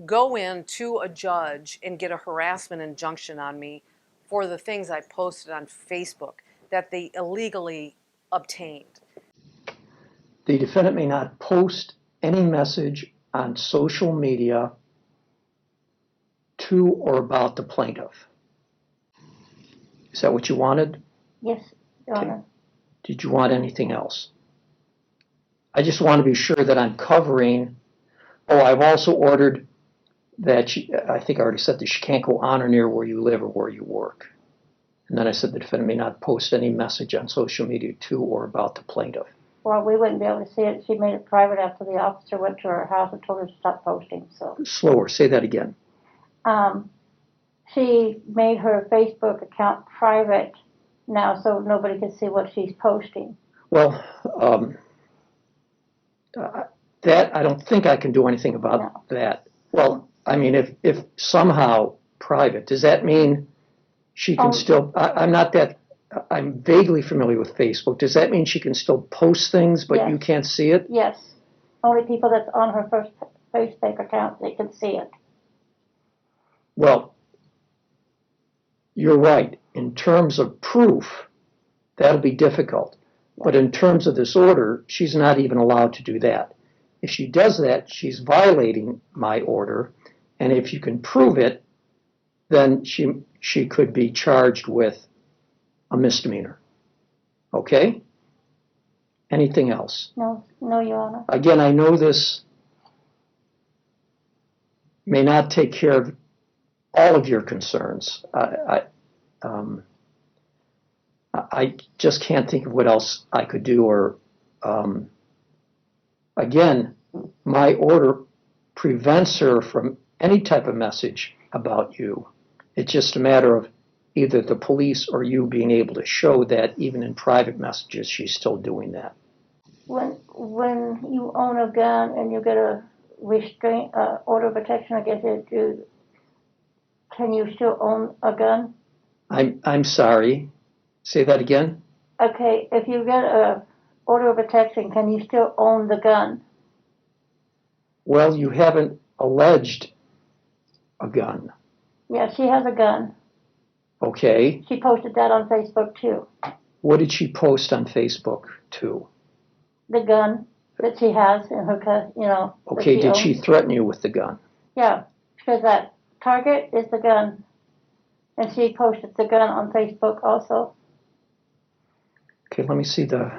go in to a judge and get a harassment injunction on me for the things I posted on Facebook that they illegally obtained. The defendant may not post any message on social media to or about the plaintiff. Is that what you wanted? Yes, Your Honor. Okay. Did you want anything else? I just want to be sure that I'm covering. Oh, I've also ordered that I think I already said that she can't go on or near where you live or where you work. And then I said the defendant may not post any message on social media to or about the plaintiff. Well, we wouldn't be able to see it. She made it private after the officer went to her house and told her to stop posting. So Slower, say that again. She made her Facebook account private now so nobody can see what she's posting. Well, that I don't think I can do anything about that. Well, I mean, if somehow private, does that mean she can still, I'm vaguely familiar with Facebook. Does that mean she can still post things, but you can't see it? Yes. Only people that's on her first Facebook account, they can see it. Well, you're right. In terms of proof, that'll be difficult. But in terms of this order, she's not even allowed to do that. If she does that, she's violating my order. And if you can prove it, then she could be charged with a misdemeanor. Okay? Anything else? No, Your Honor. Again, I know this may not take care of all of your concerns. I just can't think of what else I could do. Or again, my order prevents her from any type of message about you. It's just a matter of either the police or you being able to show that even in private messages, she's still doing that. When you own a gun and you get a restraint order of protection against it, can you still own a gun? I'm sorry. Say that again. Okay, if you get a order of protection, can you still own the gun? Well, you haven't alleged a gun. Yeah, she has a gun. Okay. She posted that on Facebook too. What did she post on Facebook too? The gun that she has in her, Okay, did she threaten you with the gun? Yeah, because that target is the gun. And she posted the gun on Facebook also. Okay, let me see the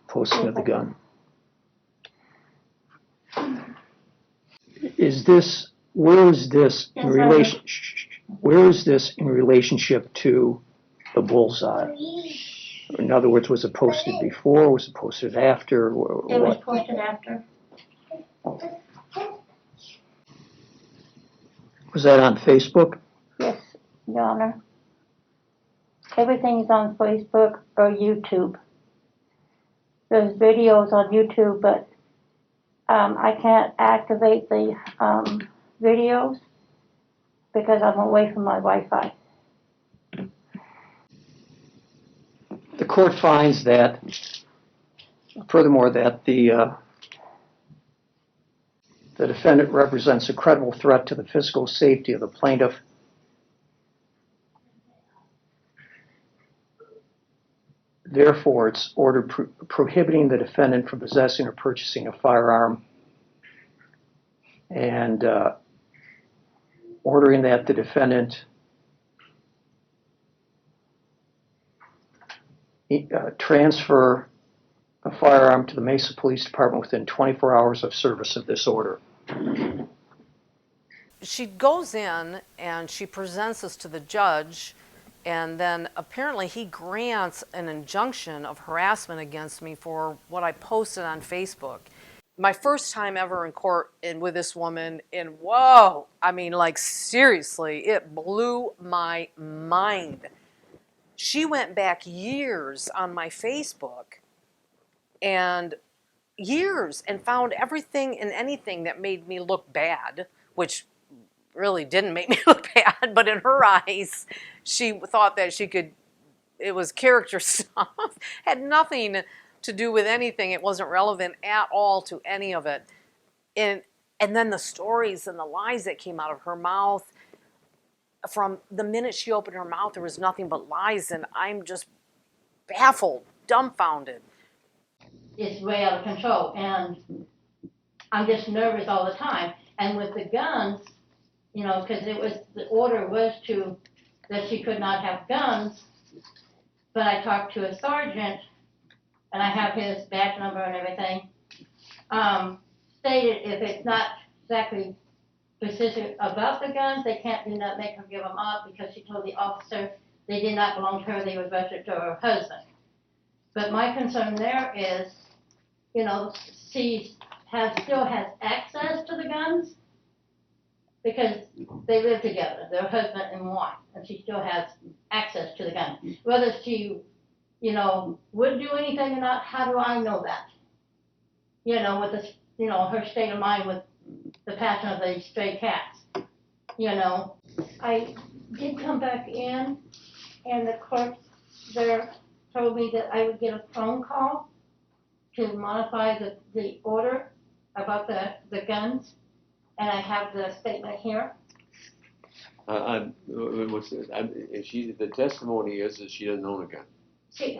posting of the gun. Where is this in relationship to the bullseye? In other words, was it posted before? Was it posted after? It was posted after. Was that on Facebook? Yes, Your Honor. Everything is on Facebook or YouTube. There's videos on YouTube, but I can't activate the videos because I'm away from my Wi-Fi. The court finds that, furthermore, that the defendant represents a credible threat to the physical safety of the plaintiff. therefore, it's order prohibiting the defendant from possessing or purchasing a firearm, and ordering that the defendant transfer a firearm to the Mesa Police Department within 24 hours of service of this order. She goes in and she presents this to the judge, and then apparently he grants an injunction of harassment against me for what I posted on Facebook. My first time ever in court and with this woman, and whoa, I mean, like, seriously, it blew my mind. She went back years on my Facebook, and years, and found everything and anything that made me look bad, which really didn't make me look bad, but in her eyes, she thought that she could, it was character stuff, had nothing to do with anything. It wasn't relevant at all to any of it. And then the stories and the lies that came out of her mouth, from the minute she opened her mouth, there was nothing but lies, and I'm just baffled, dumbfounded. It's way out of control, and I'm just nervous all the time. And with the guns, you know, because it was, the order was that she could not have guns, but I talked to a sergeant, and I have his badge number and everything, stated if it's not exactly specific about the guns, they do not make her give them up, because she told the officer they did not belong to her, they were registered to her husband. But my concern there is, you know, she still has access to the guns, because they live together, they're husband and wife, and she still has access to the gun. Whether she, you know, would do anything or not, how do I know that? You know, with the, you know, her state of mind with the passing of the stray cats. You know, I did come back in, and the clerk there told me that I would get a phone call to modify the order about the guns. And I have the statement here. The testimony is that she doesn't own a gun.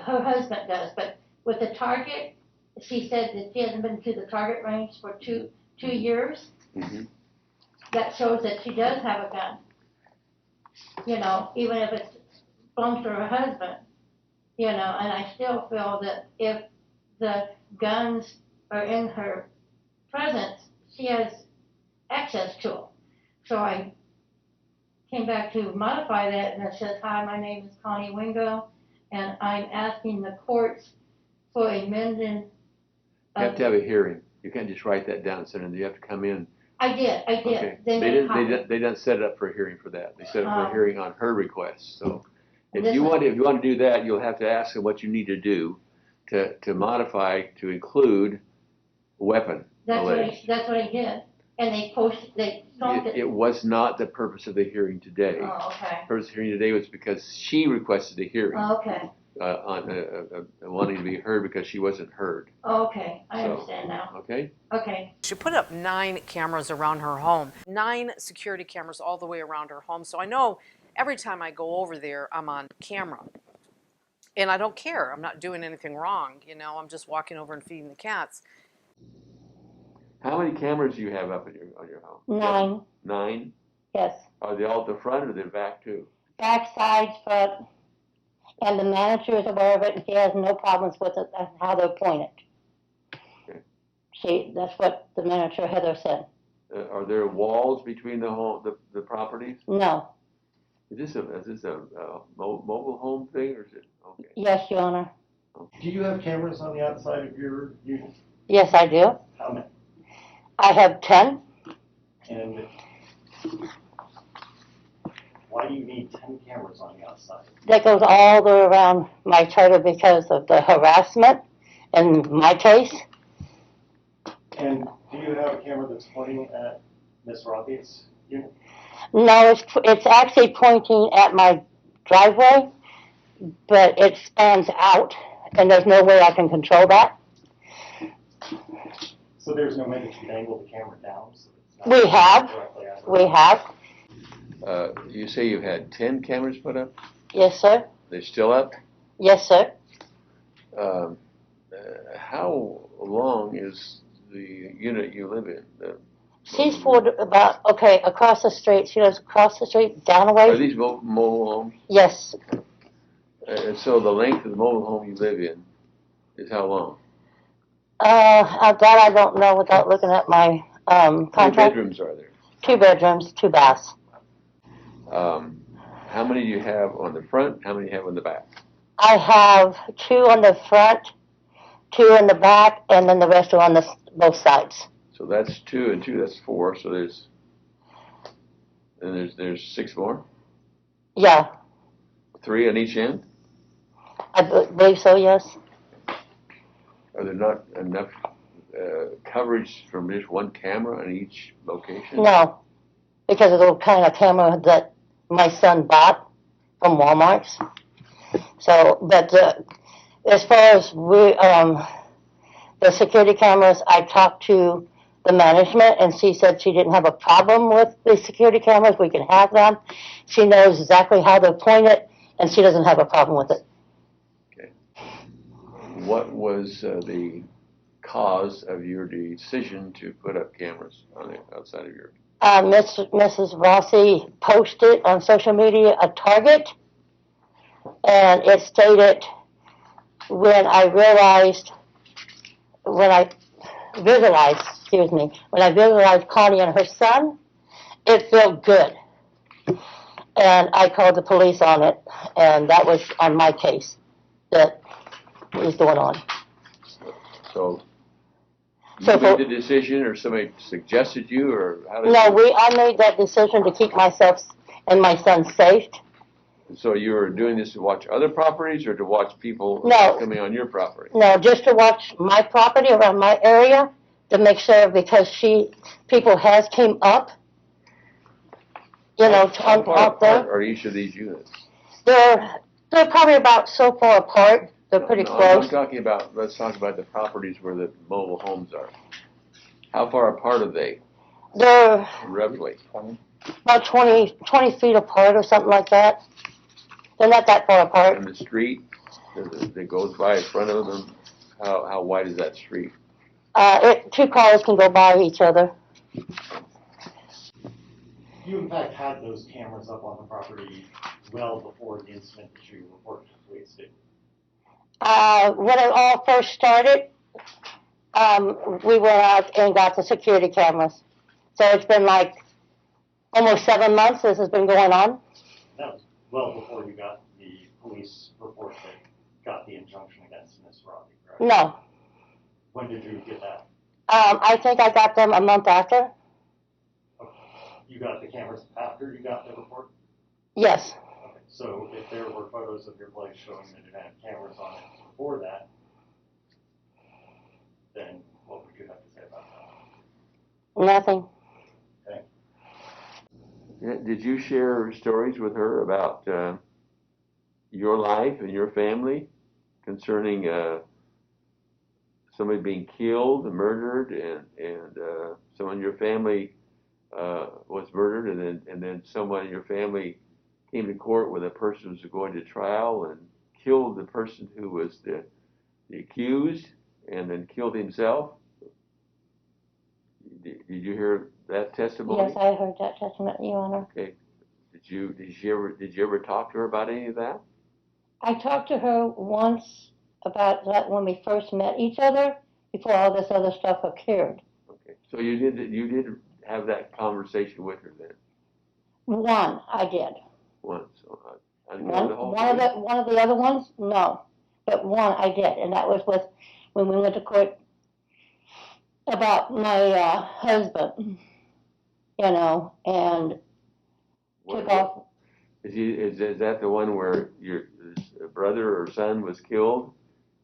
Her husband does, but with the target, she said that she hasn't been to the target range for two years. Mm-hmm. That shows that she does have a gun. You know, even if it belongs to her husband. You know, and I still feel that if the guns are in her presence, she has access to them. So I came back to modify that, and it says, hi, my name is Connie Wingo, and I'm asking the courts for amending. You have to have a hearing. You can't just write that down and send it. You have to come in. I did. Okay. They didn't set it up for a hearing for that. They set it up for a hearing on her request. So if you want to do that, you'll have to ask them what you need to do to modify to include weapon. That's what I did. And they filmed it. It was not the purpose of the hearing today. Oh, okay. The purpose of the hearing today was because she requested a hearing. Oh, okay. Wanting to be heard because she wasn't heard. Oh, okay. I understand now. Okay? Okay. She put up 9 cameras around her home, 9 security cameras all the way around her home. So I know every time I go over there, I'm on camera. And I don't care. I'm not doing anything wrong. You know, I'm just walking over and feeding the cats. How many cameras do you have up on your home? 9. 9? Yes. Are they all at the front or the back too? Back, side, front. And the manager is aware of it, and she has no problems with it. That's how they're pointed. Okay. That's what the manager Heather said. Are there walls between the properties? No. Is this a mobile home thing, or is it? Okay. Yes, Your Honor. Okay. Do you have cameras on the outside of your unit? Yes, I do. How many? I have 10. And why do you need 10 cameras on the outside? That goes all the way around my trailer because of the harassment in my case. And do you have a camera that's pointing at Miss Rothie's unit? No, it's actually pointing at my driveway, but it spans out, and there's no way I can control that. So there's no way that you can angle the camera down? So it's not We have. directly at her? You say you had 10 cameras put up? Yes, sir. They're still up? Yes, sir. how long is the unit you live in? She's for about, okay, across the street. She lives across the street, down a Are way. these mobile homes? Yes. And so the length of the mobile home you live in is how long? That I don't know without looking at my How many contract. bedrooms are there? 2 bedrooms, 2 baths. How many do you have on the front? How many do you have on the back? I have 2 on the front, 2 in the back, and then the rest are on the both sides. So that's 2 and 2. That's 4. So there's 6 more. Yeah, 3 on each end. I believe so. Yes. Are there not enough coverage from just one camera on each location? No, because of the kind of camera that my son bought from Walmart. So, but as far as the security cameras, I talked to the management, and she said she didn't have a problem with the security cameras. We can have them. She knows exactly how they're pointed, and she doesn't have a problem with it. Okay. What was the cause of your decision to put up cameras on the outside of your? Mrs. Rossi posted on social media a target, and it stated, when I visualized Connie and her son, it felt good. And I called the police on it, and that was on my case that was going on. So you made the decision, or somebody suggested you, or how did you? I made that decision to keep myself and my son safe. So you were doing this to watch other properties, or to watch people coming on your property? No, just to watch my property around my area, to make sure, because people has came up, How far out there. apart are each of these units? They're probably about so far apart. They're pretty close. Let's talk about the properties where the mobile homes are. How far apart are they? They're Roughly. about 20 feet apart or something like that. They're not that far apart. And the street that goes by in front of them, how wide is that street? 2 cars can go by each other. You in fact had those cameras up on the property well before the incident that you reported to police, did you? When it all first started, we went out and got the security cameras. So it's been like almost 7 months this has been going on. That was well before you got the police report that got the injunction against Miss Robbie, correct? No. When did you get that? I think I got them a month after. Okay. You got the cameras after you got the report? Yes. Okay. So if there were photos of your place showing that it had cameras on it before that, then what would you have to say about that? Nothing. Okay. Did you share stories with her about your life and your family concerning somebody being killed and murdered, and someone in your family was murdered, and then someone in your family came to court when the person was going to trial and killed the person who was the accused, and then killed himself? Did you hear that testimony? Yes, I heard that testimony, Your Honor. Okay. Did you ever talk to her about any of that? I talked to her once about that when we first met each other, before all this other stuff occurred. Okay. So you did have that conversation with her then? One, I did. Once. So I didn't One, know the whole one of thing. the one of the other ones, no, but one I did, and that was when we went to court about my husband, and took off. Is that the one where your brother or son was killed,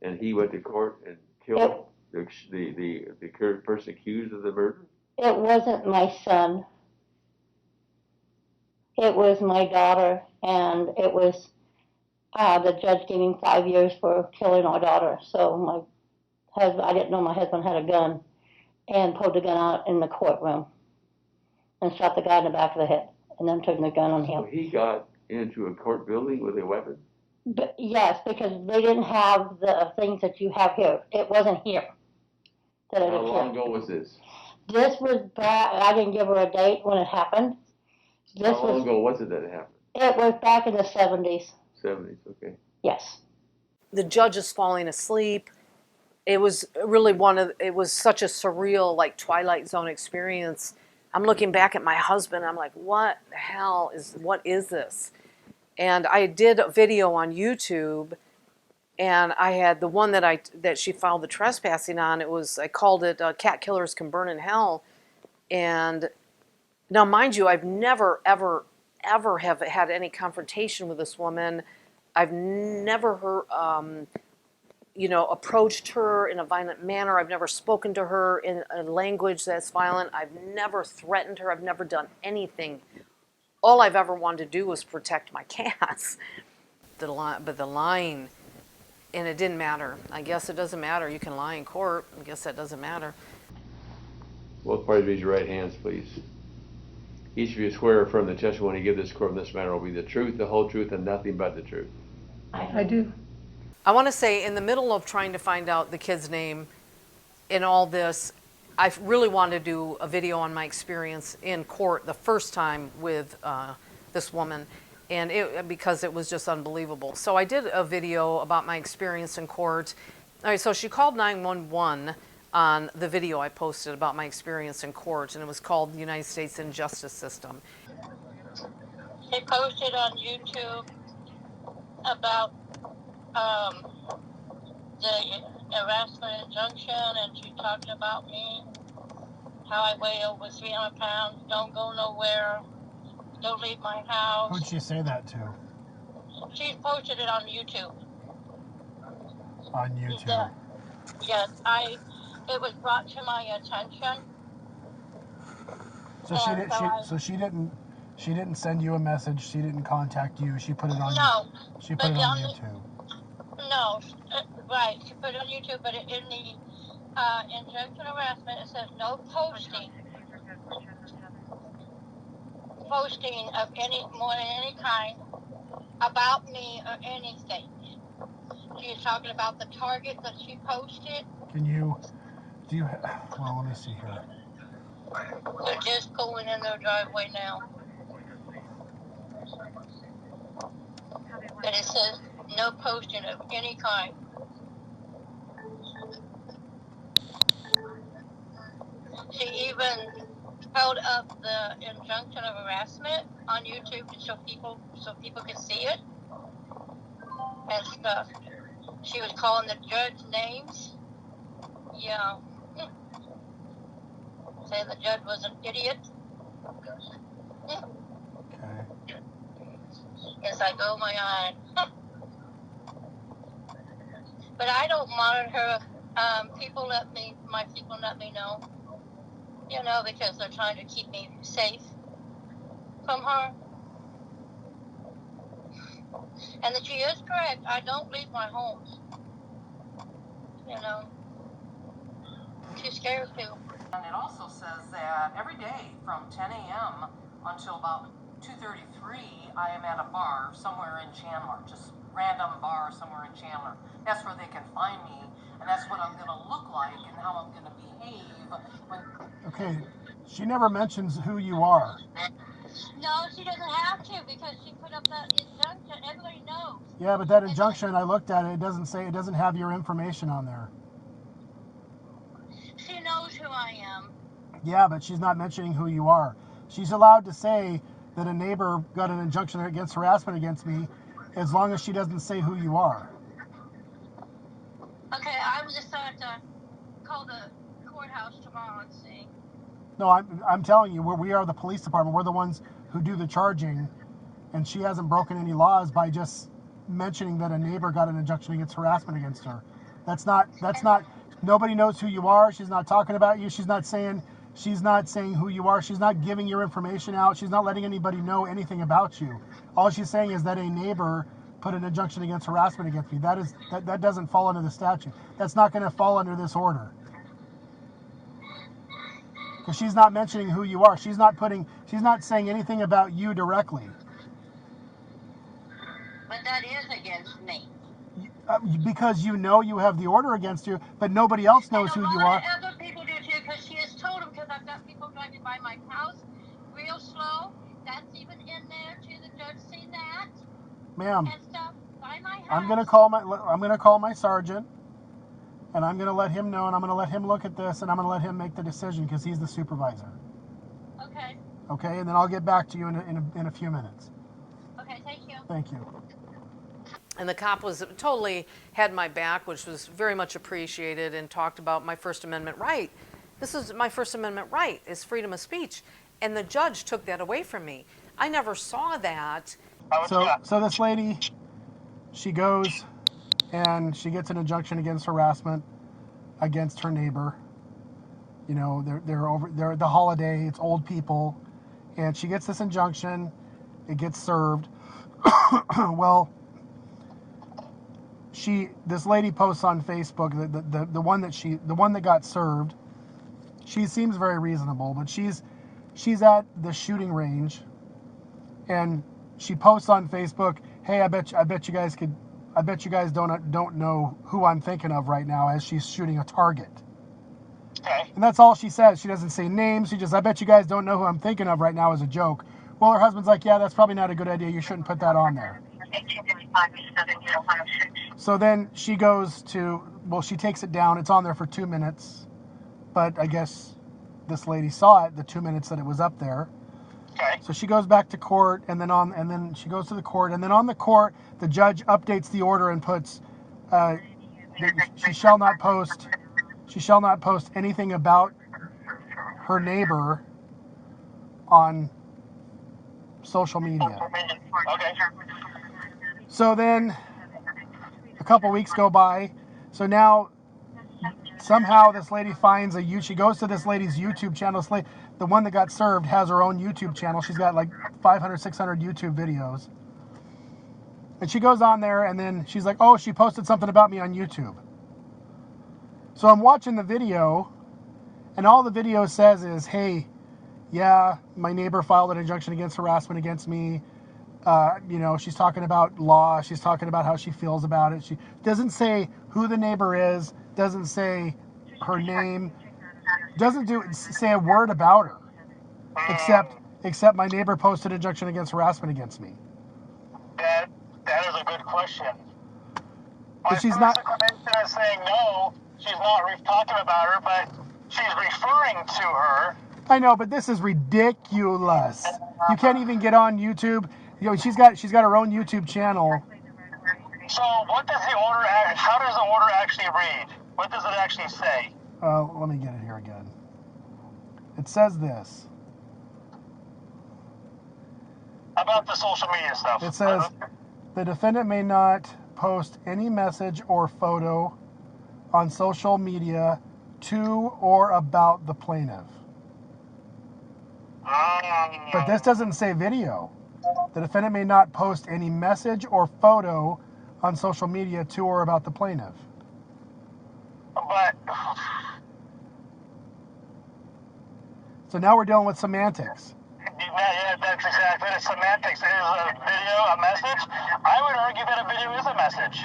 and he went to court and killed the person accused of the murder? It wasn't my son. It was my daughter, and it was the judge gave him 5 years for killing our daughter. So my husband, I didn't know my husband had a gun, and pulled the gun out in the courtroom and shot the guy in the back of the head, and then turned the gun on him. So he got into a court building with a weapon? But yes, because they didn't have the things that you have here. It wasn't here that it How long appeared. ago was this? This was back, I didn't give her a date when it happened. How long ago was it that it happened? It was back in the 70s. 70s, okay. Yes. The judge is falling asleep. It was really it was such a surreal, like Twilight Zone experience. I'm looking back at my husband. I'm like, what the hell what is this? And I did a video on YouTube, and I had the one that she filed the trespassing on. I called it Cat Killers Can Burn in Hell. And now, mind you, I've never, ever, ever have had any confrontation with this woman. I've never approached her in a violent manner. I've never spoken to her in a language that's violent. I've never threatened her. I've never done anything. All I've ever wanted to do was protect my cats. But the lying, and it didn't matter. I guess it doesn't matter. You can lie in court. I guess that doesn't matter. Both parties raise your right hands, please. Each of you swear or affirm the testimony you give this court in this matter will be the truth, the whole truth, and nothing but the truth. I do. I want to say, in the middle of trying to find out the kid's name in all this, I really wanted to do a video on my experience in court the first time with this woman, and because it was just unbelievable. So I did a video about my experience in court. All right, so she called 911 on the video I posted about my experience in court, and it was called the United States Injustice System. She posted on YouTube about the harassment injunction, and she talked about me, how I weigh over 300 pounds, don't go nowhere, don't leave my house. Who'd she say that to? She posted it on YouTube. On YouTube. Yes, it was brought to my attention. So she didn't send you a message. She didn't contact you. She put it on. No. She put it on YouTube. No, right. She put it on YouTube, but in the injunction harassment, it says no posting of any kind about me or anything. She was talking about the target that she posted. Well, let me see here. They're just going in their driveway now. And it says no posting of any kind. She even held up the injunction of harassment on YouTube so people could see it and stuff. She was calling the judge names. Yeah. Saying the judge was an idiot. Okay. It's like, oh my God. But I don't monitor. My people let me know. Because they're trying to keep me safe from her. And that she is correct. I don't leave my homes. Too scared to. And it also says that every day from 10 a.m. until about 2:33, I am at a bar somewhere in Chandler, just random bar somewhere in Chandler. That's where they can find me, and that's what I'm going to look like and how I'm going to behave. Okay. She never mentions who you are. No, she doesn't have to because she put up that injunction. Everybody knows. Yeah, but that injunction, I looked at it. It doesn't have your information on there. She knows who I am. Yeah, but she's not mentioning who you are. She's allowed to say that a neighbor got an injunction against harassment against me as long as she doesn't say who you are. Okay, I'm just going to call the courthouse tomorrow and see. No, I'm telling you, we are the police department. We're the ones who do the charging, and she hasn't broken any laws by just mentioning that a neighbor got an injunction against harassment against her. That's not. Nobody knows who you are. She's not talking about you. She's not saying who you are. She's not giving your information out. She's not letting anybody know anything about you. All she's saying is that a neighbor put an injunction against harassment against me. That doesn't fall under the statute. That's not going to fall under this order. Because she's not mentioning who you are. She's not saying anything about you directly. But that is against me? Because you know you have the order against you, but nobody else knows who you are. A lot of other people do too, because she has told them, because I've got people driving by my house real slow. That's even in there too. The judge seen that. Ma'am, And stuff by my house. I'm gonna call my sergeant, and I'm gonna let him know, and I'm gonna let him look at this, and I'm gonna let him make the decision because he's the supervisor. Okay. Okay, and then I'll get back to you in a few minutes. Okay, thank you. Thank you. And the cop was totally had my back, which was very much appreciated, and talked about my First Amendment right. This is my First Amendment right, is freedom of speech. And the judge took that away from me. I never saw that. So this lady, she goes and she gets an injunction against harassment against her neighbor. You know, they're at the holiday, it's old people, and she gets this injunction, it gets served. Well, this lady posts on Facebook, the one that got served. She seems very reasonable, but she's at the shooting range, and she posts on Facebook, "Hey, I bet you guys don't know who I'm thinking of right now," as she's shooting a target. Okay. And that's all she says. She doesn't say names. She just, "I bet you guys don't know who I'm thinking of right now," as a joke. Well, her husband's like, "Yeah, that's probably not a good idea. You shouldn't put that on there." So then she goes to, she takes it down. It's on there for 2 minutes, but I guess this lady saw it, the 2 minutes that it was up there. Okay. So she goes back to court, and then she goes to the court, and then on the court, the judge updates the order and puts, she shall not post anything about her neighbor on social media. Okay. So then a couple weeks go by. So now somehow this lady finds she goes to this lady's YouTube channel. The one that got served has her own YouTube channel. She's got like 500, 600 YouTube videos. And she goes on there, and then she's like, "Oh, she posted something about me on YouTube." So I'm watching the video, and all the video says is, "Hey, yeah, my neighbor filed an injunction against harassment against me." You know, she's talking about law. She's talking about how she feels about it. She doesn't say who the neighbor is, doesn't say her name, doesn't say a word about her, except my neighbor posted an injunction against harassment against me. That is a good question. But she's not. Inclination is saying no, she's not talking about her, but she's referring to her. I know, but this is ridiculous. You can't even get on YouTube. You know, she's got her own YouTube channel. So what does the order? How does the order actually read? What does it actually say? Let me get it here again. It says this. About the social media stuff. It says, "The defendant may not post any message or photo on social media to or about the plaintiff." But this doesn't say video. The defendant may not post any message or photo on social media to or about the plaintiff. But so now we're dealing with semantics. Yeah, that's exactly it. Semantics. Is a video a message? I would argue that a video is a message.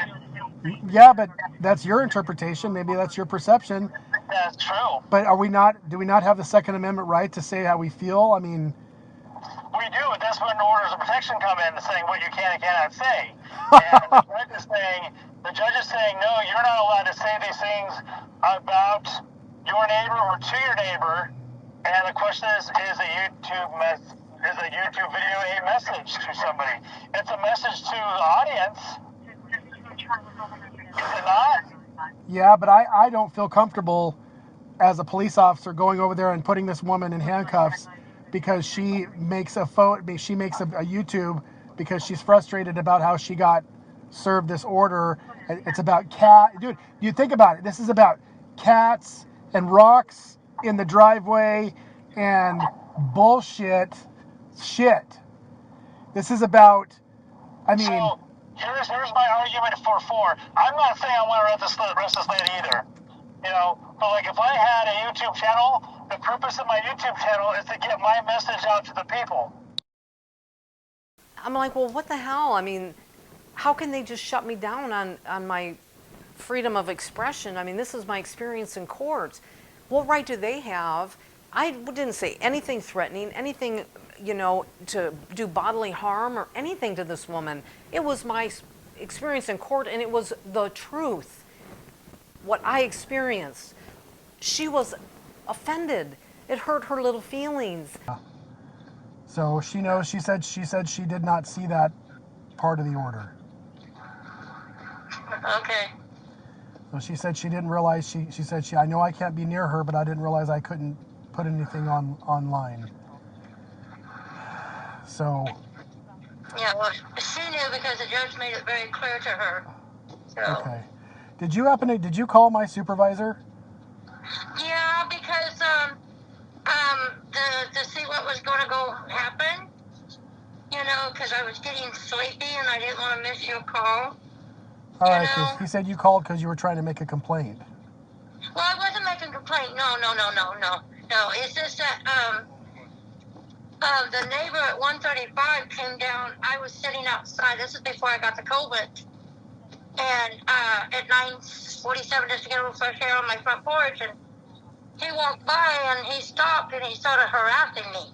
Yeah, but that's your interpretation. Maybe that's your perception. That's true. But do we not have the Second Amendment right to say how we feel? I mean, we do. That's when the orders of protection come in, saying what you can and cannot say. And the judge is saying, no, you're not allowed to say these things about your neighbor or to your neighbor. And the question is a YouTube video a message to somebody? It's a message to the audience. Is it not? Yeah, but I don't feel comfortable as a police officer going over there and putting this woman in handcuffs because she makes a YouTube because she's frustrated about how she got served this order. It's about dude, you think about it. This is about cats and rocks in the driveway and bullshit shit. This is about, I mean. So here's my argument for 4. I'm not saying I want to arrest this lady either. You know, but like if I had a YouTube channel, the purpose of my YouTube channel is to get my message out to the people. I'm like, well, what the hell? I mean, how can they just shut me down on my freedom of expression? I mean, this is my experience in court. What right do they have? I didn't say anything threatening, anything, you know, to do bodily harm or anything to this woman. It was my experience in court, and it was the truth. What I experienced. She was offended. It hurt her little feelings. So she knows. She said she did not see that part of the order. Okay. So she said she didn't realize. She said I know I can't be near her, but I didn't realize I couldn't put anything online. So. Yeah, well, she knew because the judge made it very clear to her. So. Okay. Did you call my supervisor? Yeah, because to see what was going to go happen, you know, because I was getting sleepy and I didn't want to miss your call. All right, because he said you called because you were trying to make a complaint. Well, I wasn't making a complaint. No. It's just that the neighbor at 135 came down. I was sitting outside. This is before I got the COVID. And at 9:47, just to get a little fresh air on my front porch, and he walked by and he stopped and he started harassing me.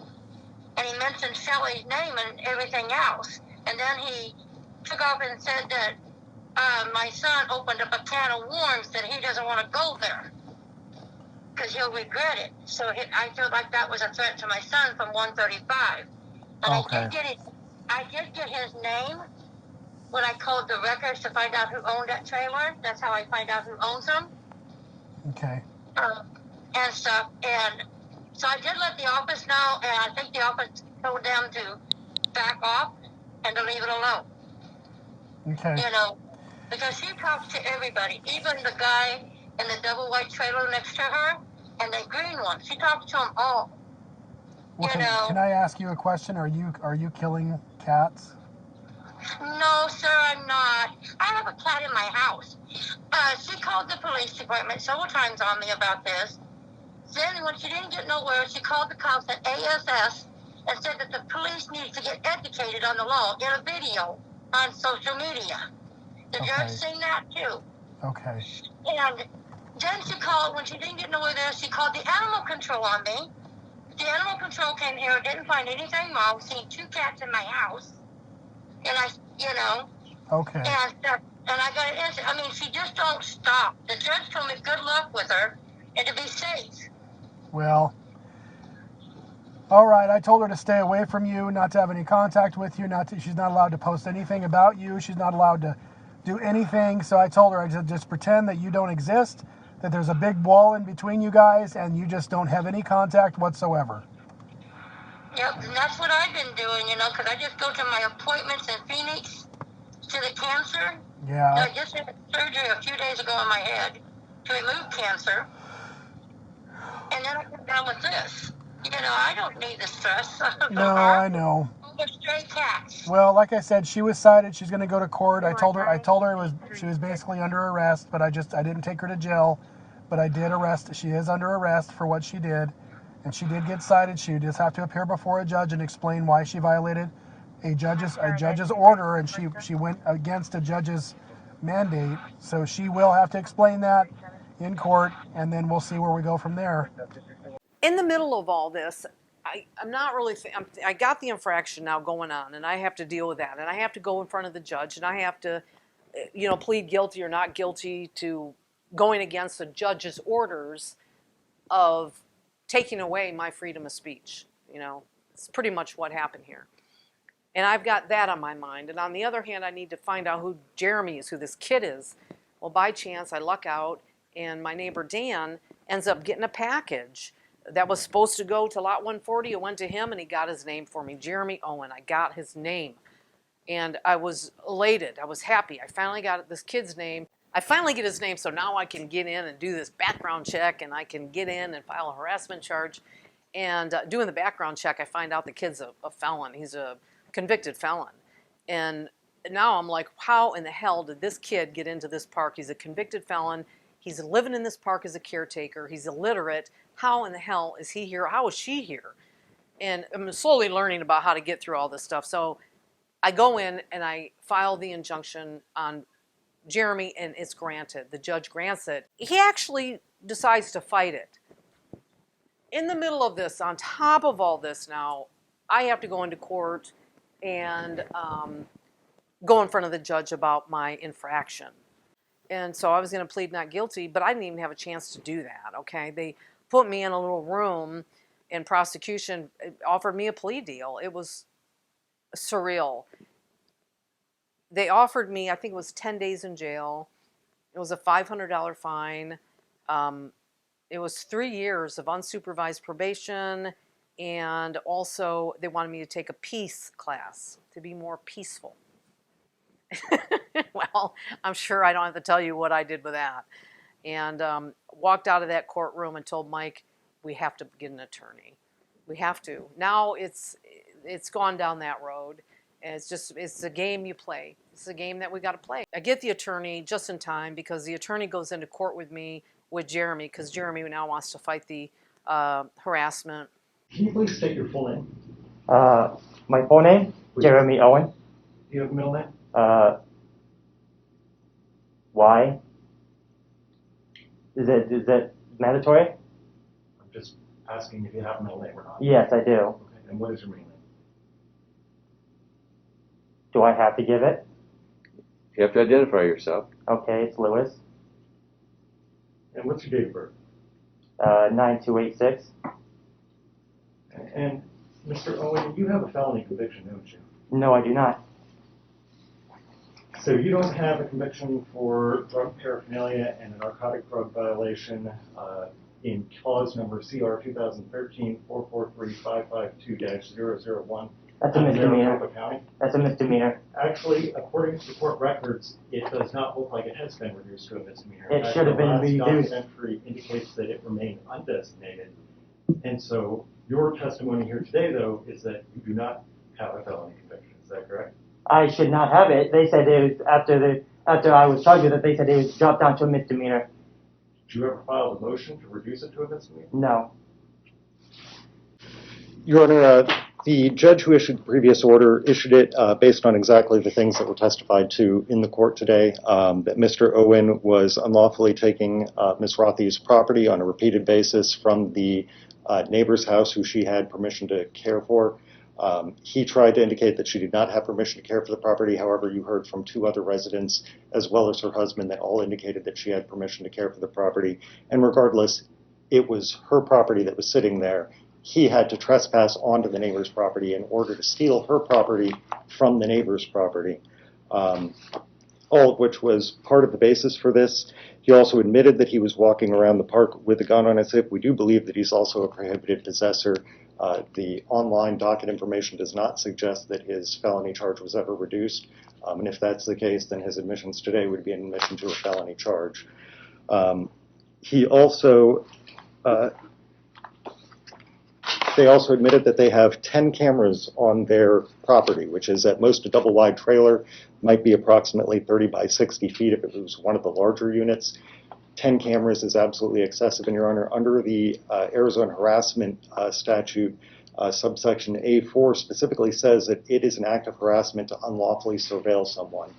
And he mentioned Shelley's name and everything else. And then he took off and said that my son opened up a can of worms, that he doesn't want to go there because he'll regret it. So I feel like that was a threat to my son from 135. And Okay. I did get his name when I called the records to find out who owned that trailer. That's how I find out who owns them. Okay. And stuff. And so I did let the office know, and I think the office told them to back off and to leave it alone. Okay. You know, because she talks to everybody, even the guy in the double white trailer next to her and the green one. She talks to them all. Well, can I ask you a question? Are you killing cats? No, sir, I'm not. I have a cat in my house. She called the police department several times on me about this. Then, when she didn't get nowhere, she called the cops at ASS and said that the police need to get educated on the law in a video on social media. The judge seen that too. Okay. And then she called, when she didn't get nowhere there, she called the animal control on me. The animal control came here, didn't find anything wrong, seen 2 cats in my house. And Okay. And I got an answer. I mean, she just don't stop. The judge told me good luck with her and to be safe. Well, all right. I told her to stay away from you, not to have any contact with you. She's not allowed to post anything about you. She's not allowed to do anything. So I told her I just pretend that you don't exist, that there's a big wall in between you guys, and you just don't have any contact whatsoever. Yep, and that's what I've been doing, because I just go to my appointments in Phoenix to the cancer. Yeah. I just had surgery a few days ago on my head to remove cancer. And then I come down with this. I don't need the stress. No, I know. They're stray cats. Well, like I said, she was cited. She's going to go to court. I told her she was basically under arrest, but I didn't take her to jail, but I did arrest. She is under arrest for what she did, and she did get cited. She just have to appear before a judge and explain why she violated a judge's order, and she went against a judge's mandate. So she will have to explain that in court, and then we'll see where we go from there. In the middle of all this, I'm not really, I got the infraction now going on, and I have to deal with that, and I have to go in front of the judge, and I have to, plead guilty or not guilty to going against the judge's orders of taking away my freedom of speech. It's pretty much what happened here. And I've got that on my mind. And on the other hand, I need to find out who Jeremy is, who this kid is. Well, by chance, I luck out, and my neighbor Dan ends up getting a package that was supposed to go to lot 140. It went to him, and he got his name for me, Jeremy Owen. I got his name, and I was elated. I was happy. I finally got this kid's name. I finally get his name, so now I can get in and do this background check, and I can get in and file a harassment charge. And doing the background check, I find out the kid's a felon. He's a convicted felon. And now I'm like, how in the hell did this kid get into this park? He's a convicted felon. He's living in this park as a caretaker. He's illiterate. How in the hell is he here? How is she here? And I'm slowly learning about how to get through all this stuff. So I go in and I file the injunction on Jeremy, and it's granted. The judge grants it. He actually decides to fight it. In the middle of this, on top of all this now, I have to go into court and go in front of the judge about my infraction. And so I was going to plead not guilty, but I didn't even have a chance to do that, okay? They put me in a little room, and prosecution offered me a plea deal. It was surreal. They offered me, I think it was 10 days in jail. It was a $500 fine. It was 3 years of unsupervised probation, and also they wanted me to take a peace class to be more peaceful. Well, I'm sure I don't have to tell you what I did with that. And walked out of that courtroom and told Mike, we have to get an attorney. We have to. Now it's gone down that road. And it's a game you play. It's a game that we got to play. I get the attorney just in time because the attorney goes into court with me with Jeremy, because Jeremy now wants to fight the harassment. Can you please state your full name? My full name, Jeremy Owen. Do you have a middle name? Why? Is that mandatory? I'm just asking if you have a middle name or not. Yes, I do. Okay. And what is your middle name? Do I have to give it? You have to identify yourself. Okay, it's Lewis. And what's your date of birth? 9286. And Mr. Owen, you have a felony conviction, don't you? No, I do not. So you don't have a conviction for drug paraphernalia and a narcotic drug violation in clause number CR 2013-443-552-001. That's a misdemeanor. County. That's a misdemeanor. Actually, according to the court records, it does not look like it has been reduced to a misdemeanor. It should have been reduced. The last document entry indicates that it remained undesignated. And so your testimony here today, though, is that you do not have a felony conviction. Is that correct? I should not have it. They said it was after I was charged with it. They said it was dropped down to a misdemeanor. Did you ever file a motion to reduce it to a misdemeanor? No. Your Honor, the judge who issued the previous order issued it based on exactly the things that were testified to in the court today, that Mr. Owen was unlawfully taking Ms. Rothy's property on a repeated basis from the neighbor's house who she had permission to care for. He tried to indicate that she did not have permission to care for the property. However, you heard from 2 other residents, as well as her husband, that all indicated that she had permission to care for the property. And regardless, it was her property that was sitting there. He had to trespass onto the neighbor's property in order to steal her property from the neighbor's property, all of which was part of the basis for this. He also admitted that he was walking around the park with a gun on his hip. We do believe that he's also a prohibited possessor. The online docket information does not suggest that his felony charge was ever reduced. And if that's the case, then his admissions today would be an admission to a felony charge. They also admitted that they have 10 cameras on their property, which is at most a double-wide trailer, might be approximately 30 by 60 feet if it was one of the larger units. 10 cameras is absolutely excessive, and Your Honor, under the Arizona harassment statute, subsection A4 specifically says that it is an act of harassment to unlawfully surveil someone.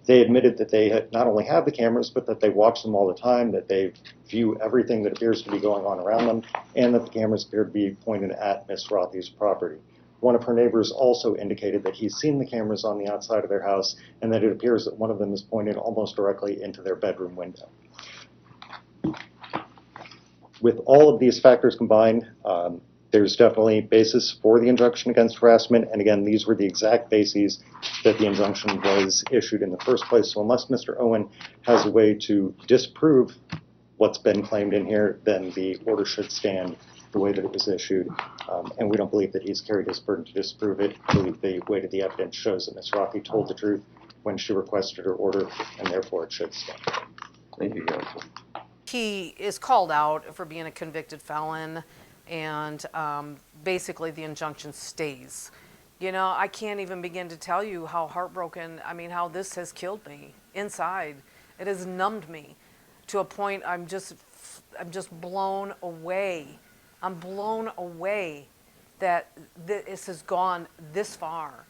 They admitted that they not only have the cameras, but that they watch them all the time, that they view everything that appears to be going on around them, and that the cameras appear to be pointed at Ms. Rothy's property. One of her neighbors also indicated that he's seen the cameras on the outside of their house, and that it appears that one of them is pointed almost directly into their bedroom window. With all of these factors combined, there's definitely basis for the injunction against harassment, and again, these were the exact bases that the injunction was issued in the first place. So unless Mr. Owen has a way to disprove what's been claimed in here, then the order should stand the way that it was issued, and we don't believe that he's carried his burden to disprove it. I believe the weight of the evidence shows that Ms. Rothy told the truth when she requested her order, and therefore it should stand. Thank you, counsel. He is called out for being a convicted felon, and basically the injunction stays. You know, I can't even begin to tell you how heartbroken, how this has killed me inside. It has numbed me to a point I'm just blown away. I'm blown away that this has gone this far.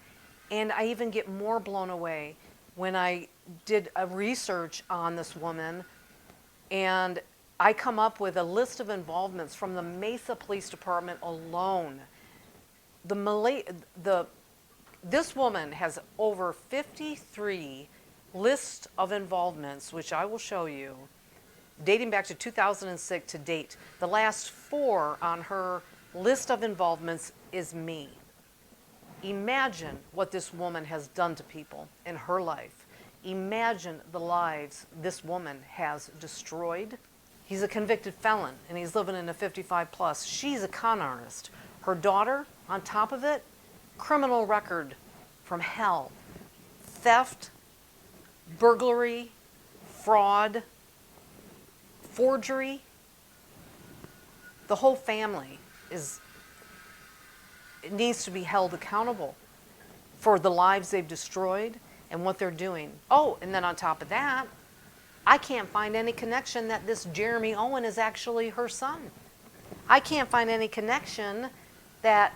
And I even get more blown away when I did a research on this woman, and I come up with a list of involvements from the Mesa Police Department alone. This woman has over 53 lists of involvements, which I will show you, dating back to 2006 to date. The last 4 on her list of involvements is me. Imagine what this woman has done to people in her life. Imagine the lives this woman has destroyed. He's a convicted felon and he's living in a 55 plus. She's a con artist. Her daughter, on top of it, criminal record from hell. Theft, burglary, fraud, forgery. The whole family needs to be held accountable for the lives they've destroyed and what they're doing. Oh, and then on top of that, I can't find any connection that this Jeremy Owen is actually her son. I can't find any connection that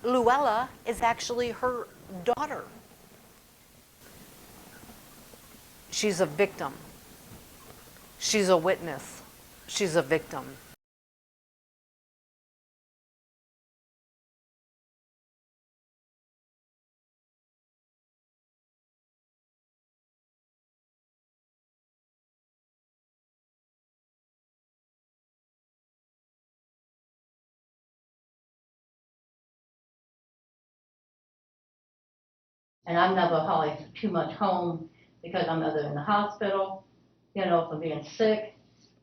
Luella is actually her daughter. She's a victim. She's a witness. She's a victim. And I'm never hardly too much home because I'm either in the hospital, you know, for being sick,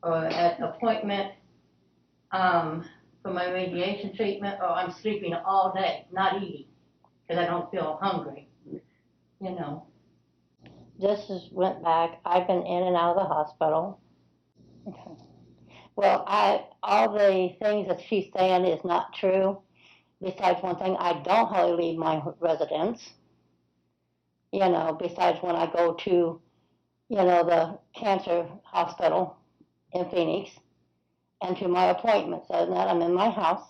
or at appointment for my radiation treatment, or I'm sleeping all day, not eating, because I don't feel hungry, you know. Went back. I've been in and out of the hospital. Okay. Well, all the things that she's saying is not true. Besides one thing, I don't hardly leave my residence. You know, besides when I go to, you know, the cancer hospital in Phoenix and to my appointments. Other than that, I'm in my house,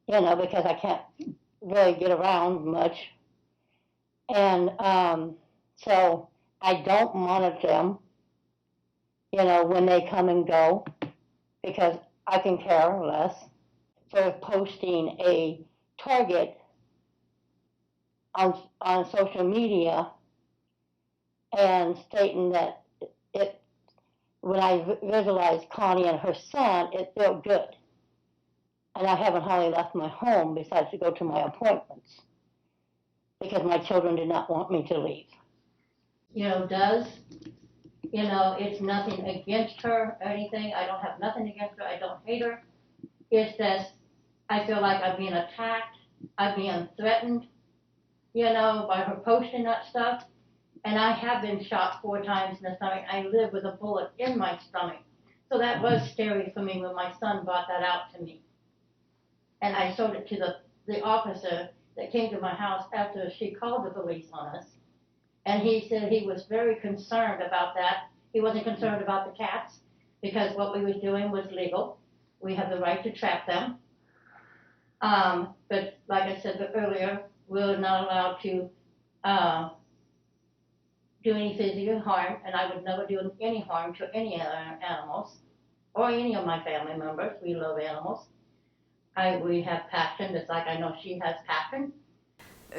you know, because I can't really get around much. And so I don't monitor them, you know, when they come and go, because I can care less. For posting a target on social media and stating that when I visualized Connie and her son, it felt good. And I haven't hardly left my home besides to go to my appointments because my children did not want me to leave. You know, you know, it's nothing against her or anything. I don't have nothing against her. I don't hate her. It's that I feel like I'm being attacked. I'm being threatened, you know, by her posting that stuff. And I have been shot 4 times in the stomach. I live with a bullet in my stomach. So that was scary for me when my son brought that out to me. And I showed it to the officer that came to my house after she called the police on us. And he said he was very concerned about that. He wasn't concerned about the cats because what we was doing was legal. We have the right to trap them. But like I said earlier, we're not allowed to do any physical harm, and I would never do any harm to any other animals or any of my family members. We love animals. We have passion, just like I know she has passion.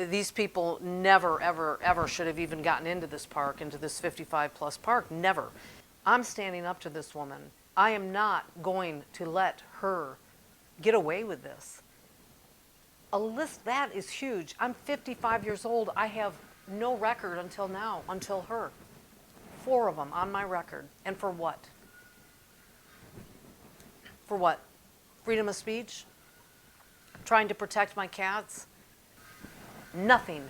These people never, ever, ever should have even gotten into this park, into this 55 plus park. Never. I'm standing up to this woman. I am not going to let her get away with this. A list that is huge. I'm 55 years old. I have no record until now, until her. 4 of them on my record. And for what? For what? Freedom of speech? Trying to protect my cats? Nothing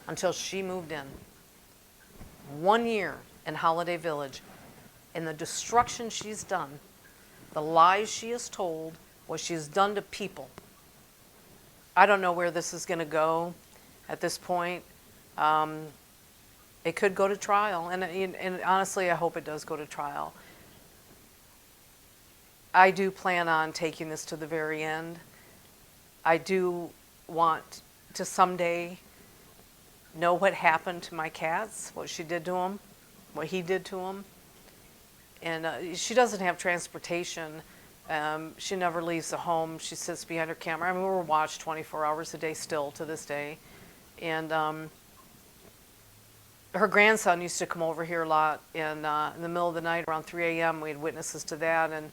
until she moved in. 1 year in Holiday Village. And the destruction she's done, the lies she has told, what she's done to people. I don't know where this is going to go at this point. It could go to trial, and honestly, I hope it does go to trial. I do plan on taking this to the very end. I do want to someday know what happened to my cats, what she did to them, what he did to them. And she doesn't have transportation. She never leaves the home. She sits behind her camera. I mean, we're watched 24 hours a day still to this day. And her grandson used to come over here a lot, and in the middle of the night around 3 a.m. we had witnesses to that. And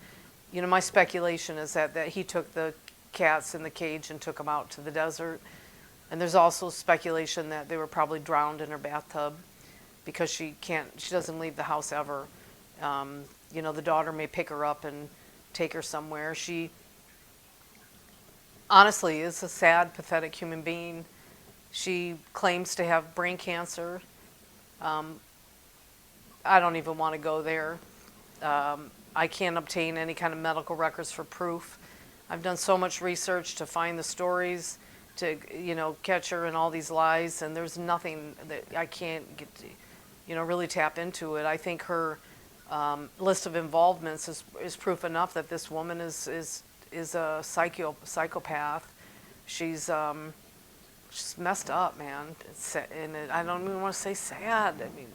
you know, my speculation is that he took the cats in the cage and took them out to the desert. And there's also speculation that they were probably drowned in her bathtub, because she doesn't leave the house ever. You know, the daughter may pick her up and take her somewhere. She honestly is a sad, pathetic human being. She claims to have brain cancer. I don't even want to go there. I can't obtain any kind of medical records for proof. I've done so much research to find the stories, to, you know, catch her in all these lies, and there's nothing that I can't get to, you know, really tap into it. I think her list of involvements is proof enough that this woman is a psychopath. She's messed up, man. I don't even want to say sad. I mean,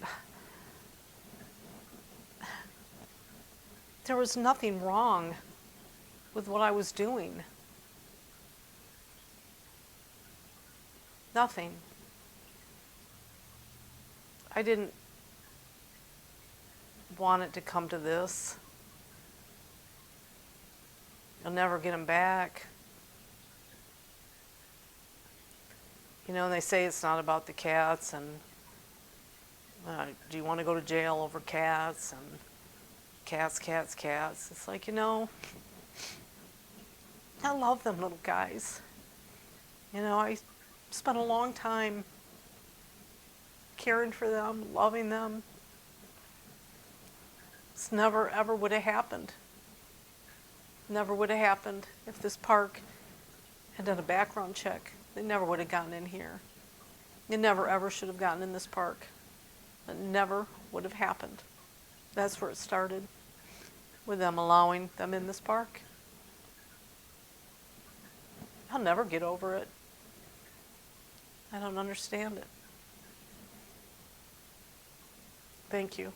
there was nothing wrong with what I was doing. Nothing. I didn't want it to come to this. You'll never get him back. You know, they say it's not about the cats, and do you want to go to jail over cats, and cats. It's like, you know, I love them little guys. You know, I spent a long time caring for them, loving them. This never ever would have happened. Never would have happened if this park had done a background check. They never would have gotten in here. They never ever should have gotten in this park. It never would have happened. That's where it started, with them allowing them in this park. I'll never get over it. I don't understand it. Thank you.